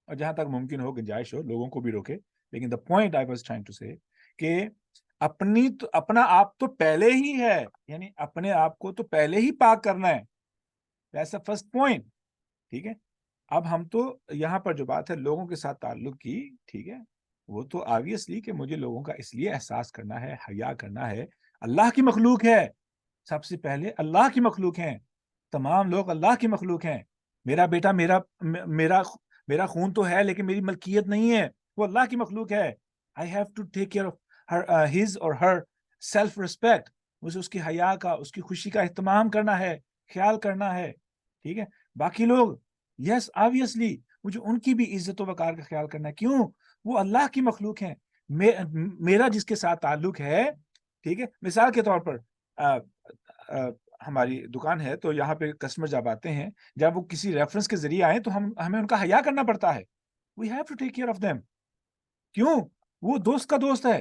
اور جہاں تک ممکن ہو گنجائش ہو لوگوں کو بھی روکے، لیکن the point I was trying to say کہ اپنا آپ تو پہلے ہی ہے، یعنی اپنے آپ کو تو پہلے ہی پاک کرنا ہے، that's the first point، ٹھیک ہے۔ اب ہم تو یہاں پر جو بات ہے لوگوں کے ساتھ تعلق کی، ٹھیک ہے، وہ تو obviously کہ مجھے لوگوں کا اس لیے احساس کرنا ہے، حیا کرنا ہے، اللہ کی مخلوق ہے، سب سے پہلے اللہ کی مخلوق ہیں، تمام لوگ اللہ کی مخلوق ہیں، میرا بیٹا میرا خون تو ہے لیکن میری ملکیت نہیں ہے، وہ اللہ کی مخلوق ہے۔ I have to take care of his or her self respect، مجھے اس کی حیا کا، اس کی خوشی کا اہتمام کرنا ہے، خیال کرنا ہے، ٹھیک ہے۔ باقی لوگ یس آبویسلی مجھے ان کی بھی عزت و وقار کا خیال کرنا ہے. کیوں؟ وہ اللہ کی مخلوق ہیں. میرا جس کے ساتھ تعلق ہے, ٹھیک ہے, مثال کے طور پر ہماری دکان ہے تو یہاں پہ کسٹمر جب آتے ہیں, جب وہ کسی ریفرنس کے ذریعے آئیں تو ہمیں ان کا حیا کرنا پڑتا ہے. We have to take care of them. کیوں؟ وہ دوست کا دوست ہے.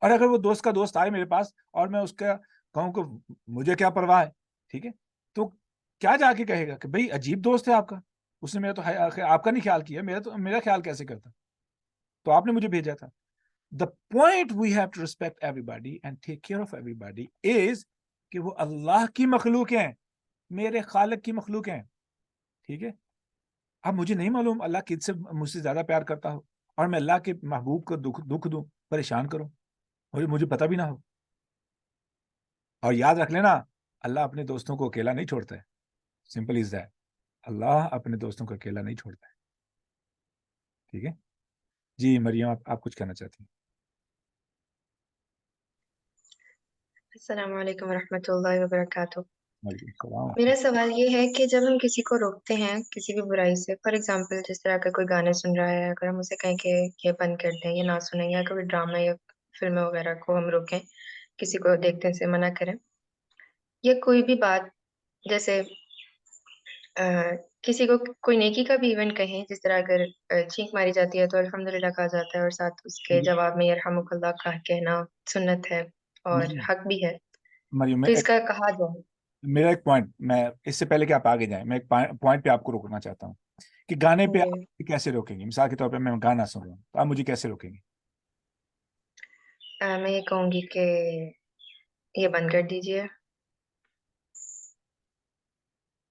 اور اگر وہ دوست کا دوست آئے میرے پاس اور میں اس کا کہوں کہ مجھے کیا پرواہ ہے, ٹھیک ہے, تو کیا جا کے کہے گا کہ بھئی عجیب دوست ہے آپ کا, اس نے میرا تو آپ کا نہیں خیال کیا, میرا خیال کیسے کرتا, تو آپ نے مجھے بھیجا تھا. The point we have to respect everybody and take care of everybody is کہ وہ اللہ کی مخلوق ہیں, میرے خالق کی مخلوق ہیں, ٹھیک ہے. اب مجھے نہیں معلوم اللہ کس سے مجھ سے زیادہ پیار کرتا ہو اور میں اللہ کے محبوب کو دکھ دوں, پریشان کروں, اور مجھے پتہ بھی نہ ہو. اور یاد رکھ لینا, اللہ اپنے دوستوں کو اکیلا نہیں چھوڑتا ہے. Simple is that. اللہ اپنے دوستوں کو اکیلا نہیں چھوڑتا ہے. ٹھیک ہے جی مریم, آپ کچھ کہنا چاہتی ہیں؟ السلام علیکم ورحمۃ اللہ وبرکاتہ. وعلیکم السلام. میرا سوال یہ ہے کہ جب ہم کسی کو روکتے ہیں کسی بھی برائی سے, فار ایگزامپل جس طرح کا کوئی گانے سن رہا ہے, اگر ہم اسے کہیں کہ یہ بند کر دیں, یہ نہ سنیں, یا کوئی ڈرامہ یا فلمیں وغیرہ کو ہم روکیں, کسی کو دیکھنے سے منع کریں, یا کوئی بھی بات جیسے کسی کو کوئی نیکی کا بھی ایونٹ کہیں, جس طرح اگر چینک ماری جاتی ہے تو الحمدللہ کہا جاتا ہے, اور ساتھ اس کے جواب میں یرحمک اللہ کا کہنا سنت ہے اور حق بھی ہے, مریم, تو اس کا کہا جائے. میرا ایک پوائنٹ, میں اس سے پہلے کہ آپ آگے جائیں, میں ایک پوائنٹ پہ آپ کو روکنا چاہتا ہوں کہ گانے پہ آپ کیسے روکیں گے. مثال کے طور پہ میں گانا سن رہا ہوں تو آپ مجھے کیسے روکیں گے؟ میں یہ کہوں گی کہ یہ بند کر دیجئے,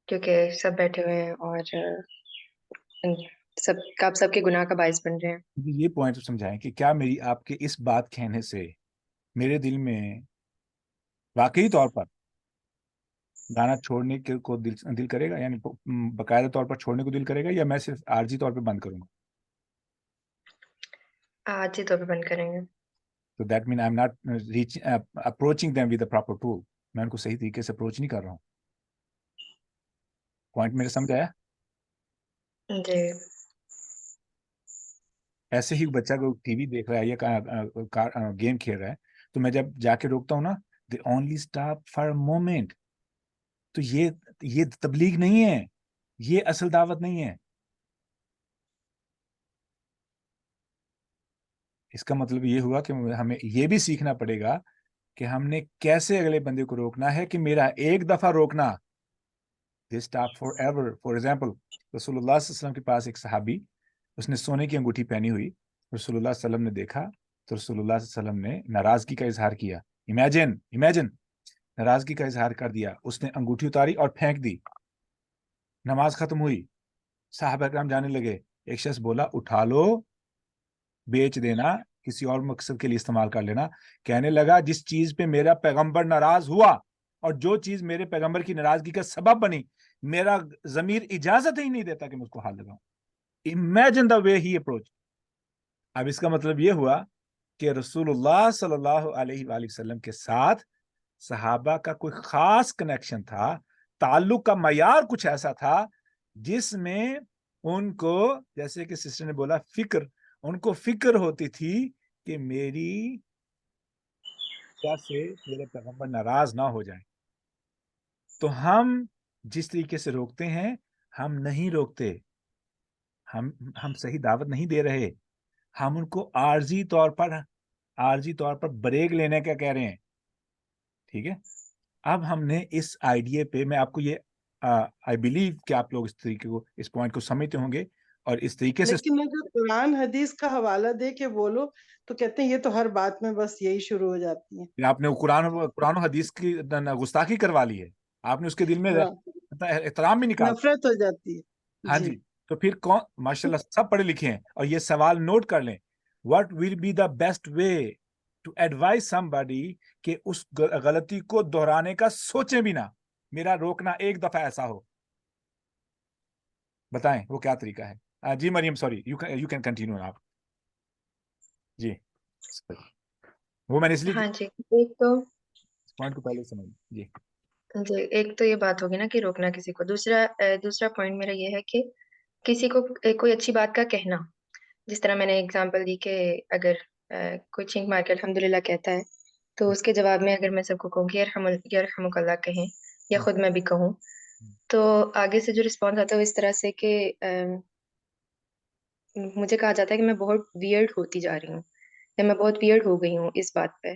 کیونکہ سب بیٹھے ہوئے ہیں اور آپ سب کے گناہ کا باعث بن رہے ہیں. یہ پوائنٹ سمجھائیں کہ کیا میری آپ کے اس بات کہنے سے میرے دل میں واقعی طور پر گانا چھوڑنے کو دل کرے گا, یعنی باقاعدہ طور پر چھوڑنے کو دل کرے گا, یا میں صرف عارضی طور پہ بند کروں گا؟ عارضی طور پہ بند کریں گے. So that means I'm not approaching them with the proper tool. میں ان کو صحیح طریقے سے اپروچ نہیں کر رہا ہوں. پوائنٹ میرے سمجھ آیا؟ جی. ایسے ہی بچہ کو ٹی وی دیکھ رہا ہے یا گیم کھیل رہا ہے, تو میں جب جا کے روکتا ہوں نا, they only stop for a moment. تو یہ تبلیغ نہیں ہے, یہ اصل دعوت نہیں ہے. اس کا مطلب یہ ہوا کہ ہمیں یہ بھی سیکھنا پڑے گا کہ ہم نے کیسے اگلے بندے کو روکنا ہے, کہ میرا ایک دفعہ روکنا they stop forever. For example, رسول اللہ صلی اللہ علیہ وسلم کے پاس ایک صحابی, اس نے سونے کی انگوٹھی پہنی ہوئی, رسول اللہ صلی اللہ علیہ وسلم نے دیکھا تو رسول اللہ صلی اللہ علیہ وسلم نے ناراضگی کا اظہار کیا. امیجن ناراضگی کا اظہار کر دیا. اس نے انگوٹھی اتاری اور پھینک دی. نماز ختم ہوئی, صحابہ کرام جانے لگے. ایک شخص بولا اٹھا لو, بیچ دینا, کسی اور مقصد کے لیے استعمال کر لینا. کہنے لگا جس چیز پہ میرا پیغمبر ناراض ہوا اور جو چیز میرے پیغمبر کی ناراضگی کا سبب بنی, میرا ضمیر اجازت ہی نہیں دیتا کہ میں اس کو ہاتھ لگاؤں. Imagine the way he approached. اب اس کا مطلب یہ ہوا کہ رسول اللہ صلی اللہ علیہ وآلہ وسلم کے ساتھ صحابہ کا کوئی خاص کنیکشن تھا, تعلق کا معیار کچھ ایسا تھا جس میں ان کو, جیسے کہ سسٹر نے بولا, ان کو فکر ہوتی تھی کہ میری وجہ سے میرے پیغمبر ناراض نہ ہو جائیں. تو ہم جس طریقے سے روکتے ہیں, ہم نہیں روکتے, ہم صحیح دعوت نہیں دے رہے, ہم ان کو عارضی طور پر بریک لینے کا کہہ رہے ہیں. ٹھیک ہے, اب ہم نے اس آئیڈیا پہ, میں آپ کو یہ آئی بلیو کہ آپ لوگ اس طریقے کو, اس پوائنٹ کو سمجھتے ہوں گے اور اس طریقے سے. لیکن اگر قرآن حدیث کا حوالہ دے کے بولو تو کہتے ہیں یہ تو ہر بات میں بس یہی شروع ہو جاتی ہے. آپ نے قرآن و حدیث کی گستاخی کروا لی ہے, آپ نے اس کے دل میں احترام بھی نکالا, نفرت ہو جاتی ہے. ہاں جی. تو پھر کون, ماشاء اللہ سب پڑھے لکھے ہیں, اور یہ سوال نوٹ کر لیں, what will be the best way to advise somebody کہ اس غلطی کو دہرانے کا سوچیں بھی نہ, میرا روکنا ایک دفعہ ایسا ہو. بتائیں وہ کیا طریقہ ہے؟ جی مریم, سوری, یو کین کنٹینیو آپ. جی وہ میں نے اس لیے ہاں جی, ایک تو پوائنٹ کو پہلے سمجھ. جی جی ایک تو یہ بات ہوگی نا کہ روکنا کسی کو. دوسرا پوائنٹ میرا یہ ہے کہ کسی کو کوئی اچھی بات کا کہنا. جس طرح میں نے اگزامپل دی کہ اگر کوئی چھینک مار کے الحمدللہ کہتا ہے تو اس کے جواب میں اگر میں سب کو کہوں کہ یرحمک اللہ کہیں یا خود میں بھی کہوں تو آگے سے جو رسپانس آتا ہے وہ اس طرح سے کہ مجھے کہا جاتا ہے کہ میں بہت ویئرڈ ہوتی جا رہی ہوں یا میں بہت ویئرڈ ہو گئی ہوں اس بات پہ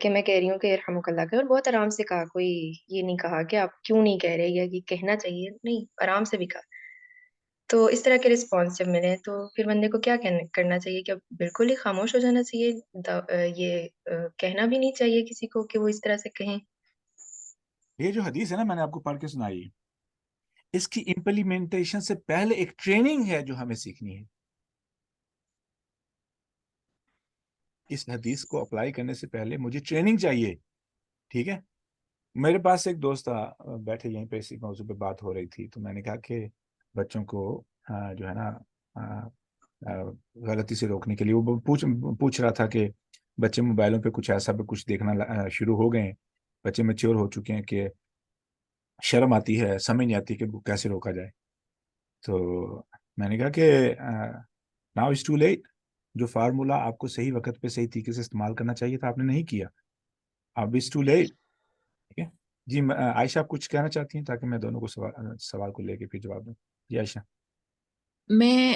کہ میں کہہ رہی ہوں کہ یرحمک اللہ کہیں. اور بہت آرام سے کہا, کوئی یہ نہیں کہا کہ آپ کیوں نہیں کہہ رہے یا یہ کہنا چاہیے, نہیں, آرام سے بھی کہا. تو اس طرح کے رسپانس جب ملے تو پھر بندے کو کیا کرنا چاہیے کہ بالکل ہی خاموش ہو جانا چاہیے, یہ کہنا بھی نہیں چاہیے کسی کو کہ وہ اس طرح سے کہیں. یہ جو حدیث ہے نا میں نے آپ کو پڑھ کے سنائی, اس کی امپلیمنٹیشن سے پہلے ایک ٹریننگ ہے جو ہمیں سیکھنی ہے. اس حدیث کو اپلائی کرنے سے پہلے مجھے ٹریننگ چاہیے. ٹھیک ہے, میرے پاس ایک دوست تھا, بیٹھے یہیں پہ اسی موضوع پہ بات ہو رہی تھی, تو میں نے کہا کہ بچوں کو جو ہے نا غلطی سے روکنے کے لیے وہ پوچھ رہا تھا کہ بچے موبائلوں پہ کچھ ایسا کچھ دیکھنا شروع ہو گئے ہیں, بچے میچور ہو چکے ہیں کہ شرم آتی ہے, سمجھ نہیں آتی کہ وہ کیسے روکا جائے. تو میں نے کہا کہ ناؤ از ٹو لیٹ. جو فارمولا آپ کو صحیح وقت پہ صحیح طریقے سے استعمال کرنا چاہیے تھا آپ نے نہیں کیا, اب از ٹو لیٹ. ٹھیک ہے جی. عائشہ آپ کچھ کہنا چاہتی ہیں تاکہ میں دونوں کو سوال کو لے کے پھر جواب دوں. جی عائشہ. میں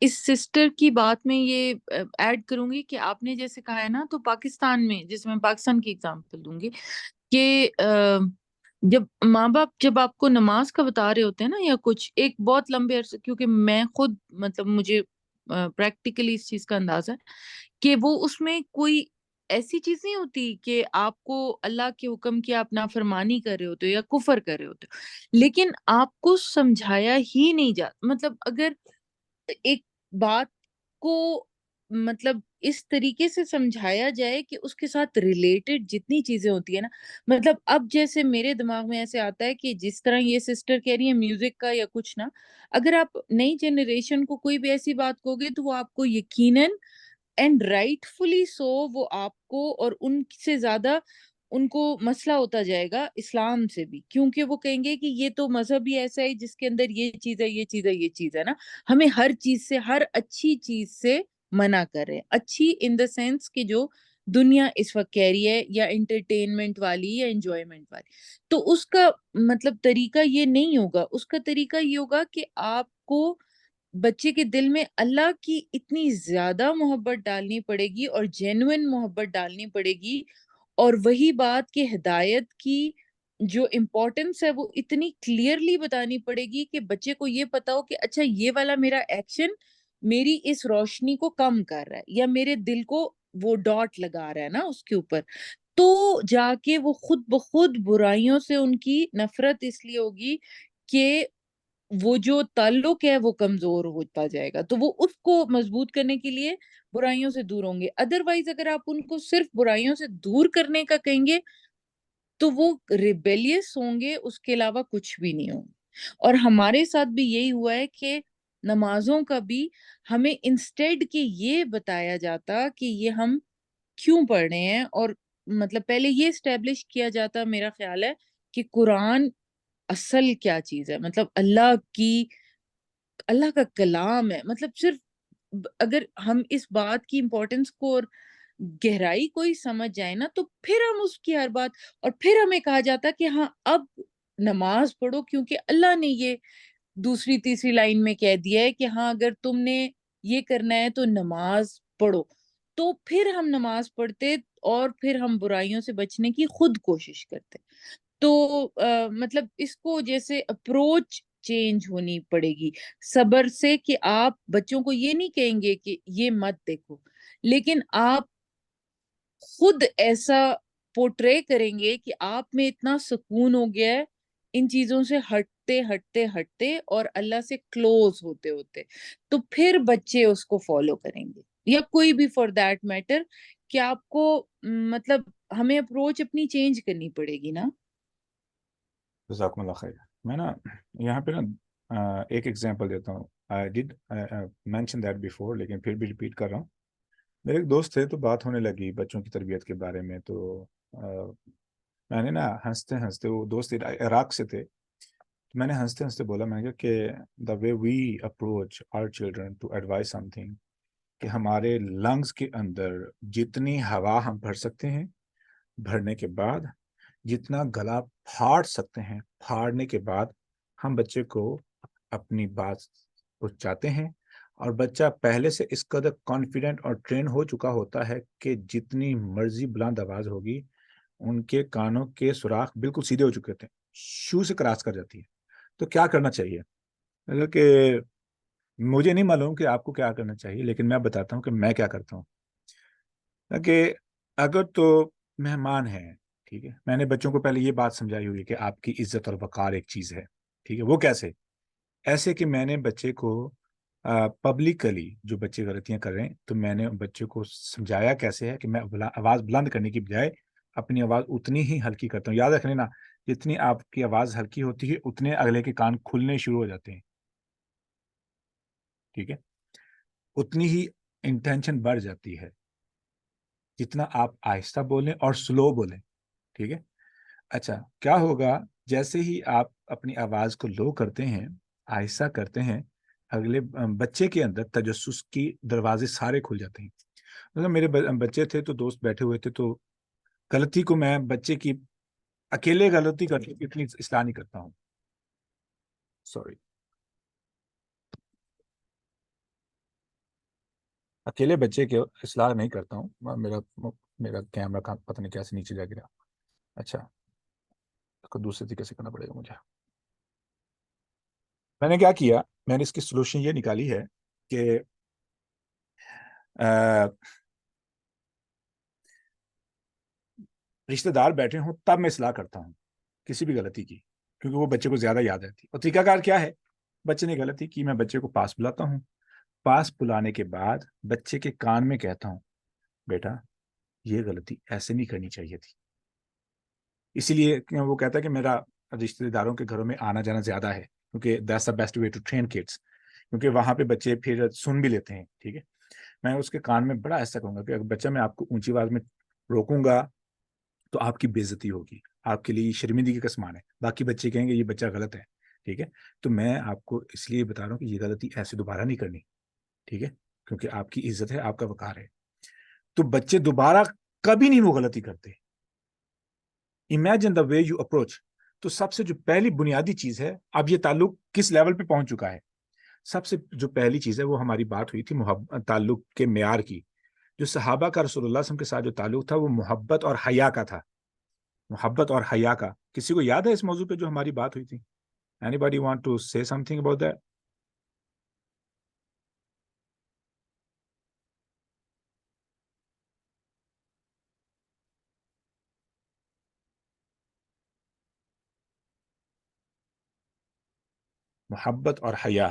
اس سسٹر کی بات میں یہ ایڈ کروں گی کہ آپ نے جیسے کہا ہے نا, تو پاکستان میں, جس میں پاکستان کی اگزامپل دوں گی, کہ جب ماں باپ جب آپ کو نماز کا بتا رہے ہوتے ہیں نا, یا کچھ ایک بہت لمبے عرصے, کیونکہ میں خود مطلب مجھے پریکٹیکلی اس چیز کا اندازہ ہے کہ وہ اس میں کوئی ایسی چیز نہیں ہوتی کہ آپ کو اللہ کے حکم کی آپ نافرمانی کر رہے ہوتے ہو یا کفر کر رہے ہوتے ہو, لیکن آپ کو سمجھایا ہی نہیں جاتا. مطلب اگر ایک بات کو مطلب اس طریقے سے سمجھایا جائے کہ اس کے ساتھ ریلیٹڈ جتنی چیزیں ہوتی ہیں نا, مطلب اب جیسے میرے دماغ میں ایسے آتا ہے کہ جس طرح یہ سسٹر کہہ رہی ہے میوزک کا یا کچھ نا, اگر آپ نئی جنریشن کو کوئی بھی ایسی بات کہو گے تو وہ آپ کو یقیناً اینڈ رائٹ فلی سو وہ آپ کو اور ان سے زیادہ ان کو مسئلہ ہوتا جائے گا اسلام سے بھی, کیونکہ وہ کہیں گے کہ یہ تو مذہب ہی ایسا ہے جس کے اندر یہ چیز ہے, یہ چیز ہے, یہ چیز ہے نا, ہمیں ہر چیز سے, ہر اچھی چیز سے منع کر رہے ہیں. اچھی ان دا سینس کہ جو دنیا اس وقت کہہ رہی ہے, یا انٹرٹینمنٹ والی یا انجوائمنٹ والی. تو اس کا مطلب طریقہ یہ نہیں ہوگا, اس کا طریقہ یہ ہوگا کہ آپ کو بچے کے دل میں اللہ کی اتنی زیادہ محبت ڈالنی پڑے گی اور جینوئن محبت ڈالنی پڑے گی, اور وہی بات کہ ہدایت کی جو امپورٹنس ہے وہ اتنی کلیئرلی بتانی پڑے گی کہ بچے کو یہ پتا ہو کہ اچھا یہ والا میرا ایکشن میری اس روشنی کو کم کر رہا ہے, یا میرے دل کو وہ ڈاٹ لگا رہا ہے نا اس کے اوپر. تو جا کے وہ خود بخود برائیوں سے ان کی نفرت اس لیے ہوگی کہ وہ جو تعلق ہے وہ کمزور ہوتا جائے گا, تو وہ اس کو مضبوط کرنے کے لیے برائیوں سے دور ہوں گے. ادروائز اگر آپ ان کو صرف برائیوں سے دور کرنے کا کہیں گے تو وہ ریبیلیس ہوں گے, اس کے علاوہ کچھ بھی نہیں ہوں گے. اور ہمارے ساتھ بھی یہی ہوا ہے کہ نمازوں کا بھی ہمیں انسٹیڈ کہ یہ بتایا جاتا کہ یہ ہم کیوں پڑھ رہے ہیں, اور مطلب پہلے یہ اسٹیبلش کیا جاتا, میرا خیال ہے کہ قرآن اصل کیا چیز ہے, مطلب اللہ کا کلام ہے. مطلب صرف اگر ہم اس بات کی امپورٹنس کو اور گہرائی کو ہی سمجھ جائے نا, تو پھر ہم اس کی ہر بات, اور پھر ہمیں کہا جاتا کہ ہاں اب نماز پڑھو, کیونکہ اللہ نے یہ دوسری تیسری لائن میں کہہ دیا ہے کہ ہاں اگر تم نے یہ کرنا ہے تو نماز پڑھو. تو پھر ہم نماز پڑھتے اور پھر ہم برائیوں سے بچنے کی خود کوشش کرتے. تو مطلب اس کو جیسے اپروچ چینج ہونی پڑے گی صبر سے, کہ آپ بچوں کو یہ نہیں کہیں گے کہ یہ مت دیکھو, لیکن آپ خود ایسا پورٹرے کریں گے کہ آپ میں اتنا سکون ہو گیا ہے ان چیزوں سے ہٹتے ہٹتے ہٹتے اور اللہ سے کلوز ہوتے ہوتے, تو پھر بچے اس کو فالو کریں گے, یا کوئی بھی فار دیٹ میٹر, کہ آپ کو مطلب ہمیں اپروچ اپنی چینج کرنی پڑے گی نا. جزاکم اللہ خیر. میں نا یہاں پہ نا ایک ایگزامپل دیتا ہوں. I did mention that before, لیکن پھر بھی ریپیٹ کر رہا ہوں. میرے ایک دوست تھے تو بات ہونے لگی بچوں کی تربیت کے بارے میں, تو میں نے نا ہنستے ہنستے، وہ دوست عراق سے تھے، میں نے ہنستے ہنستے بولا، میں نے کہا کہ the way we approach our children to advise some thing ہمارے لنگس کے اندر جتنی ہوا ہم بھر سکتے ہیں، بھرنے کے بعد جتنا گلا پھاڑ سکتے ہیں، پھاڑنے کے بعد ہم بچے کو اپنی بات پہنچاتے ہیں، اور بچہ پہلے سے اس قدر کانفیڈنٹ اور ٹرین ہو چکا ہوتا ہے کہ جتنی مرضی بلند آواز ہوگی، ان کے کانوں کے سوراخ بالکل سیدھے ہو چکے تھے، شو سے کراس کر جاتی ہے۔ تو کیا کرنا چاہیے؟ مطلب کہ مجھے نہیں معلوم کہ آپ کو کیا کرنا چاہیے، لیکن میں بتاتا ہوں کہ میں کیا کرتا ہوں۔ کہ اگر تو مہمان ہیں، ٹھیک ہے، میں نے بچوں کو پہلے یہ بات سمجھائی ہوئی کہ آپ کی عزت اور وقار ایک چیز ہے، ٹھیک ہے۔ وہ کیسے؟ ایسے کہ میں نے بچے کو پبلکلی، جو بچے غلطیاں کر رہے ہیں، تو میں نے بچے کو سمجھایا کیسے ہے کہ میں آواز بلند کرنے کی بجائے اپنی آواز اتنی ہی ہلکی کرتا ہوں۔ یاد رکھ لینا، جتنی آپ کی آواز ہلکی ہوتی ہے اتنے اگلے کے کان کھلنے شروع ہو جاتے ہیں، ٹھیک ہے، اتنی ہی انٹینشن بڑھ جاتی ہے جتنا آپ آہستہ بولیں اور سلو بولیں، ٹھیک ہے۔ اچھا، کیا ہوگا جیسے ہی آپ اپنی آواز کو لو کرتے ہیں، آہستہ کرتے ہیں، اگلے بچے کے اندر تجسس کی دروازے سارے کھل جاتے ہیں۔ مطلب میرے بچے تھے تو دوست بیٹھے ہوئے تھے، تو غلطی کو میں بچے کی اکیلے غلطی کرتی اتنی اصلاح نہیں کرتا ہوں، سوری، اکیلے بچے کے اصلاح نہیں کرتا ہوں۔ میرا کیمرہ کا پتہ نہیں کیسے نیچے جا گرا۔ اچھا، دوسرے طریقے سے کرنا پڑے گا مجھے۔ میں نے کیا کیا، میں نے اس کی سولوشن یہ نکالی ہے کہ رشتہ دار بیٹھے ہوں تب میں اصلاح کرتا ہوں کسی بھی غلطی کی، کیونکہ وہ بچے کو زیادہ یاد رہتی۔ اور طریقہ کار کیا ہے؟ بچے نے غلطی کی، میں بچے کو پاس بلاتا ہوں، پاس بلانے کے بعد بچے کے کان میں کہتا ہوں، بیٹا یہ غلطی ایسے نہیں کرنی چاہیے تھی۔ اسی لیے وہ کہتا ہے کہ میرا رشتہ داروں کے گھروں میں آنا جانا زیادہ ہے، کیونکہ that's the best way to train kids، کیونکہ وہاں پہ بچے پھر سن بھی لیتے ہیں، ٹھیک ہے۔ میں اس کے کان میں بڑا ایسا کہوں گا کہ اگر بچہ میں آپ کو اونچی آواز میں روکوں گا تو آپ کی بے عزتی ہوگی، آپ کے لیے شرمندگی کا سامان ہے، باقی بچے کہیں گے یہ بچہ غلط ہے، ٹھیک ہے۔ تو میں آپ کو اس لیے بتا رہا ہوں کہ یہ غلطی ایسے دوبارہ نہیں کرنی، ٹھیک ہے، کیونکہ آپ کی عزت ہے، آپ کا وقار ہے۔ تو بچے دوبارہ کبھی نہیں وہ غلطی کرتے۔ Imagine the way you approach. تو سب سے جو پہلی بنیادی چیز ہے، اب یہ تعلق کس لیول پہ پہنچ چکا ہے، سب سے جو پہلی چیز ہے وہ ہماری بات ہوئی تھی تعلق کے معیار کی۔ جو صحابہ کا رسول اللہ صلی اللہ علیہ وسلم کے ساتھ جو تعلق تھا وہ محبت اور حیا کا تھا، محبت اور حیا کا۔ کسی کو یاد ہے اس موضوع پہ جو ہماری بات ہوئی تھی؟ Anybody want to say something about that؟ محبت اور حیا،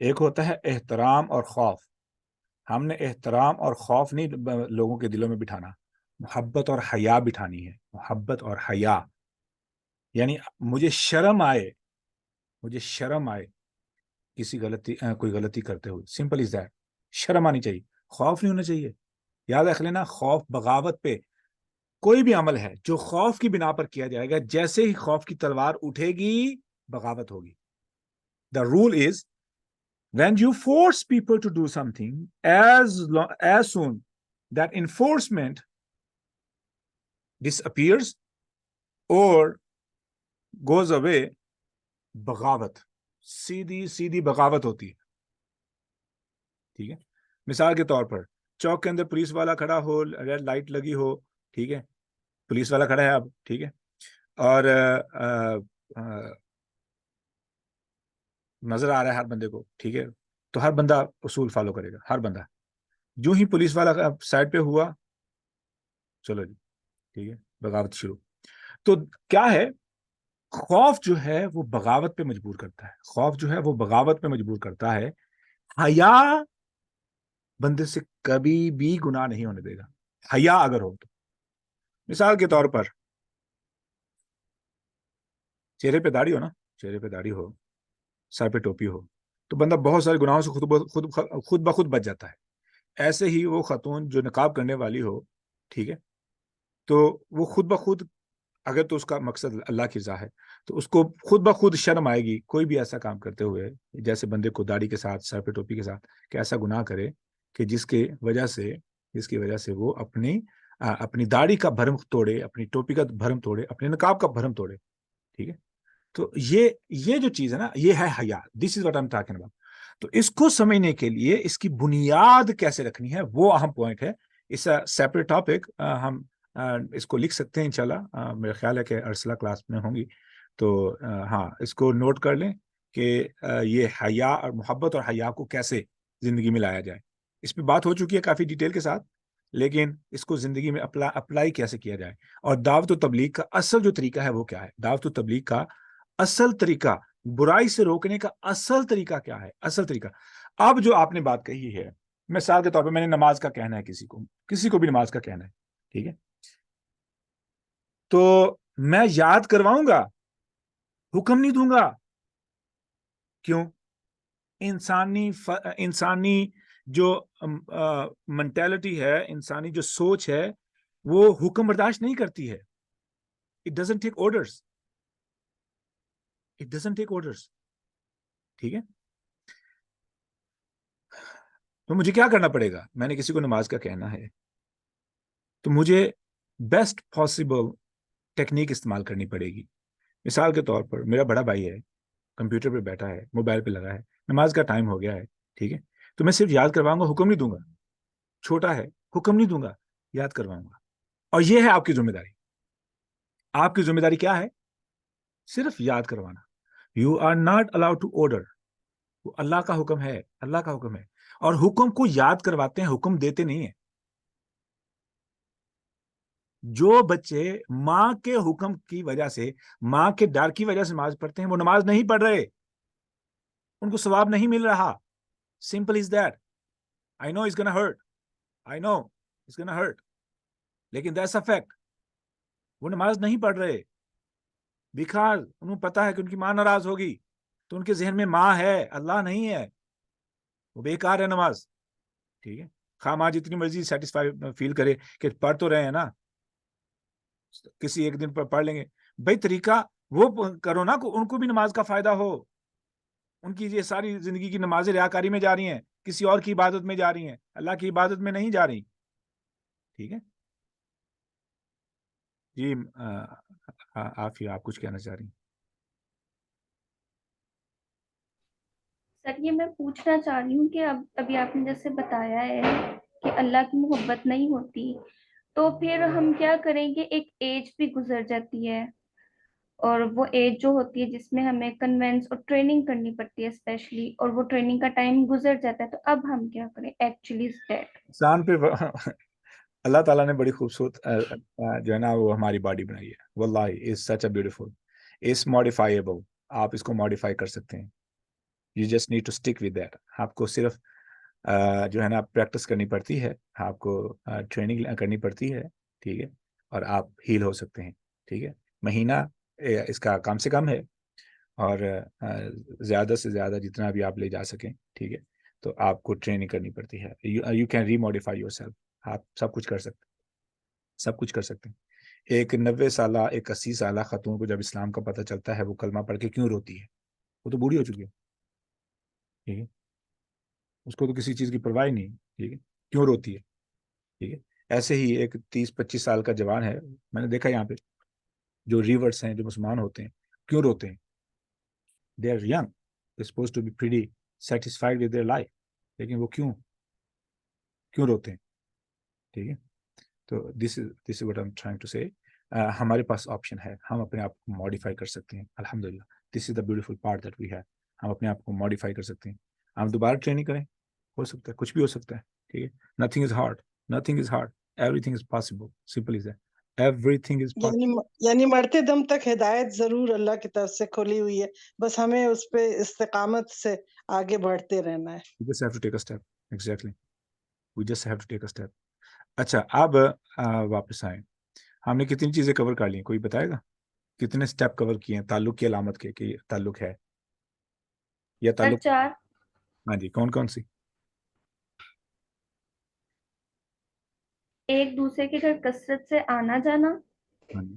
ایک ہوتا ہے احترام اور خوف۔ ہم نے احترام اور خوف نہیں لوگوں کے دلوں میں بٹھانا، محبت اور حیا بٹھانی ہے، محبت اور حیا۔ یعنی مجھے شرم آئے کسی کوئی غلطی کرتے ہوئے، سمپل از دیٹ، شرم آنی چاہیے، خوف نہیں ہونا چاہیے۔ یاد رکھ لینا، خوف بغاوت پہ، کوئی بھی عمل ہے جو خوف کی بنا پر کیا جائے گا، جیسے ہی خوف کی تلوار اٹھے گی بغاوت ہوگی۔ The rule is when you force people to do something, as soon that enforcement disappears or goes away، بغاوت، سیدھی بغاوت ہوتی ہے، ٹھیک ہے۔ مثال کے طور پر چوک کے اندر پولیس والا کھڑا ہو، ریڈ لائٹ لگی ہو، ٹھیک ہے، پولیس والا کھڑا ہے اب، ٹھیک ہے، اور نظر آ رہا ہے ہر بندے کو، ٹھیک ہے، تو ہر بندہ اصول فالو کرے گا، ہر بندہ۔ جو ہی پولیس والا سائڈ پہ ہوا، چلو جی، ٹھیک ہے، بغاوت شروع۔ تو کیا ہے، خوف جو ہے وہ بغاوت پہ مجبور کرتا ہے، خوف جو ہے وہ بغاوت پہ مجبور کرتا ہے۔ حیا بندے سے کبھی بھی گناہ نہیں ہونے دے گا، حیا اگر ہو تو۔ مثال کے طور پر چہرے پہ داڑھی ہو نا، چہرے پہ داڑھی ہو، سر پہ ٹوپی ہو، تو بندہ بہت سارے گناہوں سے خود بخود بچ جاتا ہے۔ ایسے ہی وہ خاتون جو نقاب کرنے والی ہو، ٹھیک ہے، تو وہ خود بخود اگر تو اس کا مقصد اللہ کی رضا ہے تو اس کو خود بخود شرم آئے گی کوئی بھی ایسا کام کرتے ہوئے، جیسے بندے کو داڑھی کے ساتھ، سر پہ ٹوپی کے ساتھ، کہ ایسا گناہ کرے کہ جس کی وجہ سے وہ اپنی داڑھی کا بھرم توڑے، اپنی ٹوپی کا بھرم توڑے، اپنے نقاب کا بھرم توڑے. ٹھیک ہے، تو یہ جو چیز ہے نا، یہ ہے حیا. This is what I am talking about. تو اس کو سمجھنے کے لیے اس کی بنیاد کیسے رکھنی ہے وہ اہم پوائنٹ ہے. اس سیپریٹ ٹاپک ہم اس کو لکھ سکتے ہیں انشاءاللہ. میرا خیال ہے کہ ارسلہ کلاس میں ہوں گی تو ہاں اس کو نوٹ کر لیں کہ یہ حیا اور محبت اور حیا کو کیسے زندگی میں لایا جائے. اس پہ بات ہو چکی ہے کافی ڈیٹیل کے ساتھ، لیکن اس کو زندگی میں اپلائی کیسے کیا جائے. اور دعوت و تبلیغ کا اصل جو طریقہ ہے وہ کیا ہے؟ دعوت و تبلیغ کا اصل طریقہ، برائی سے روکنے کا اصل طریقہ کیا ہے؟ اصل طریقہ. اب جو آپ نے بات کہی ہے، مثال کے طور پہ میں نے نماز کا کہنا ہے، کسی کو بھی نماز کا کہنا ہے، ٹھیک ہے، تو میں یاد کرواؤں گا، حکم نہیں دوں گا. کیوں؟ انسانی جو مینٹیلٹی ہے، انسانی جو سوچ ہے، وہ حکم برداشت نہیں کرتی ہے. It doesn't take orders. It doesn't take orders. ٹھیک ہے، تو مجھے کیا کرنا پڑے گا؟ میں نے کسی کو نماز کا کہنا ہے تو مجھے بیسٹ پاسبل ٹیکنیک استعمال کرنی پڑے گی. مثال کے طور پر میرا بڑا بھائی ہے، کمپیوٹر پہ بیٹھا ہے، موبائل پہ لگا ہے، نماز کا ٹائم ہو گیا ہے، ٹھیک ہے، تو میں صرف یاد کرواؤں گا، حکم نہیں دوں گا. چھوٹا ہے، حکم نہیں دوں گا، یاد کرواؤں گا. اور یہ ہے آپ کی ذمہ داری. آپ کی ذمہ داری کیا ہے؟ صرف یاد کروانا. You are not allowed to order. وہ اللہ کا حکم ہے، اللہ کا حکم ہے. اور حکم کو یاد کرواتے ہیں، حکم دیتے نہیں ہیں. جو بچے ماں کے حکم کی وجہ سے، ماں کے ڈر کی وجہ سے نماز پڑھتے ہیں، وہ نماز نہیں پڑھ رہے، ان کو ثواب نہیں مل رہا. Simple is that. I know it's gonna hurt. I know it's gonna hurt. لیکن that's a fact. وہ نماز نہیں پڑھ رہے بیکاز انہوں پتا ہے کہ ان کی ماں ناراض ہوگی، تو ان کے ذہن میں ماں ہے، اللہ نہیں ہے. وہ بیکار ہے نماز. ٹھیک ہے، خواہ ماں جتنی مرضی سیٹسفائی فیل کرے کہ پڑھ تو رہے ہیں نا، کسی ایک دن پر پڑھ لیں گے. بھائی طریقہ وہ کرو نا، ان کو بھی نماز کا فائدہ ہو. ان کی یہ ساری زندگی کی نمازیں ریاکاری میں جا رہی ہیں، کسی اور کی عبادت میں جا رہی ہیں، اللہ کی عبادت میں نہیں جا رہی. ٹھیک ہے جی. آپ کچھ کہنا چاہ رہی ہیں؟ سر یہ میں پوچھنا چاہ رہی ہوں کہ ابھی آپ نے جیسے بتایا ہے کہ اللہ کی محبت نہیں ہوتی، تو پھر ہم کیا کریں گے؟ ایک ایج بھی گزر جاتی ہے، اور وہ ایج جو ہوتی ہے جس میں ہمیں کنوینس اور ٹریننگ کرنی پڑتی ہے اسپیشلی، اور وہ ٹریننگ کا ٹائم گزر جاتا ہے، تو اب ہم کیا کریں؟ ایکچولی انسان پہ اللہ تعالیٰ نے بڑی خوبصورت جو ہے نا وہ ہماری باڈی بنائی ہے. واللہ از سچ اے بیوٹیفل. اس ماڈیفائیبل. آپ اس کو ماڈیفائی کر سکتے ہیں. You just need to stick with that. آپ کو صرف جو ہے نا پریکٹس کرنی پڑتی ہے، آپ کو ٹریننگ کرنی پڑتی ہے، ٹھیک ہے، اور آپ ہیل ہو سکتے ہیں. ٹھیک ہے، مہینہ اس کا کم سے کم ہے، اور زیادہ سے زیادہ جتنا بھی آپ لے جا سکیں، ٹھیک ہے، تو آپ کو ٹریننگ کرنی پڑتی ہے. You can remodify yourself. آپ سب کچھ کر سکتے ہیں، سب کچھ کر سکتے ہیں. ایک 90 سالہ، ایک 80 سالہ خاتون کو جب اسلام کا پتہ چلتا ہے، وہ کلمہ پڑھ کے کیوں روتی ہے؟ وہ تو بوڑھی ہو چکی ہے، ٹھیک ہے، اس کو تو کسی چیز کی پرواہ نہیں، ٹھیک ہے، کیوں روتی ہے؟ ٹھیک ہے. ایسے ہی ایک 30-25 سال کا جوان ہے، میں نے دیکھا یہاں پہ جو ریورس ہیں، جو مسلمان ہوتے ہیں، کیوں روتے ہیں؟ They are young, they suppose to be pretty satisfied with their life, لیکن وہ کیوں روتے ہیں؟ ٹھیک ہے، تو this is what I am trying to say. ہمارے پاس آپشن ہے، ہم اپنے آپ کو ماڈیفائی کر سکتے ہیں. الحمدللہ، this is the beautiful part that we have. ہم اپنے آپ کو ماڈیفائی کر سکتے ہیں. ہم دوبارہ ٹریننگ کریں، ہو سکتا ہے، کچھ بھی ہو سکتا ہے. ٹھیک ہے، nothing is hard, nothing is hard, every thing is possible. Simple is that, every thing is possible. یعنی مرتے دم تک ہدایت ضرور اللہ کی طرف سے کھلی ہوئی ہے، بس ہمیں اس پہ استقامت سے آگے بڑھتے رہنا ہے. We just have to take a step. Exactly. We just have to take a step. اچھا، اب واپس آئیں. ہم نے کتنی چیزیں کور کر لی، کوئی بتائے گا کتنے سٹیپ کور کیے ہیں تعلق کی علامت کے، کہ تعلق ہے یا تعلق؟ 4. ہاں جی، کون کون سی؟ ایک دوسرے کے گھر کثرت سے آنا جانا، ہاں جی.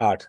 8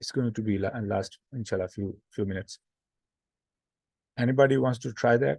It's going to be last inshallah few minutes. Anybody wants to try that?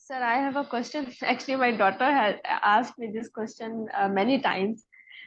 Sir, I have a question. Actually, my daughter has asked me this question many times.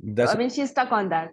I mean, she's stuck on that.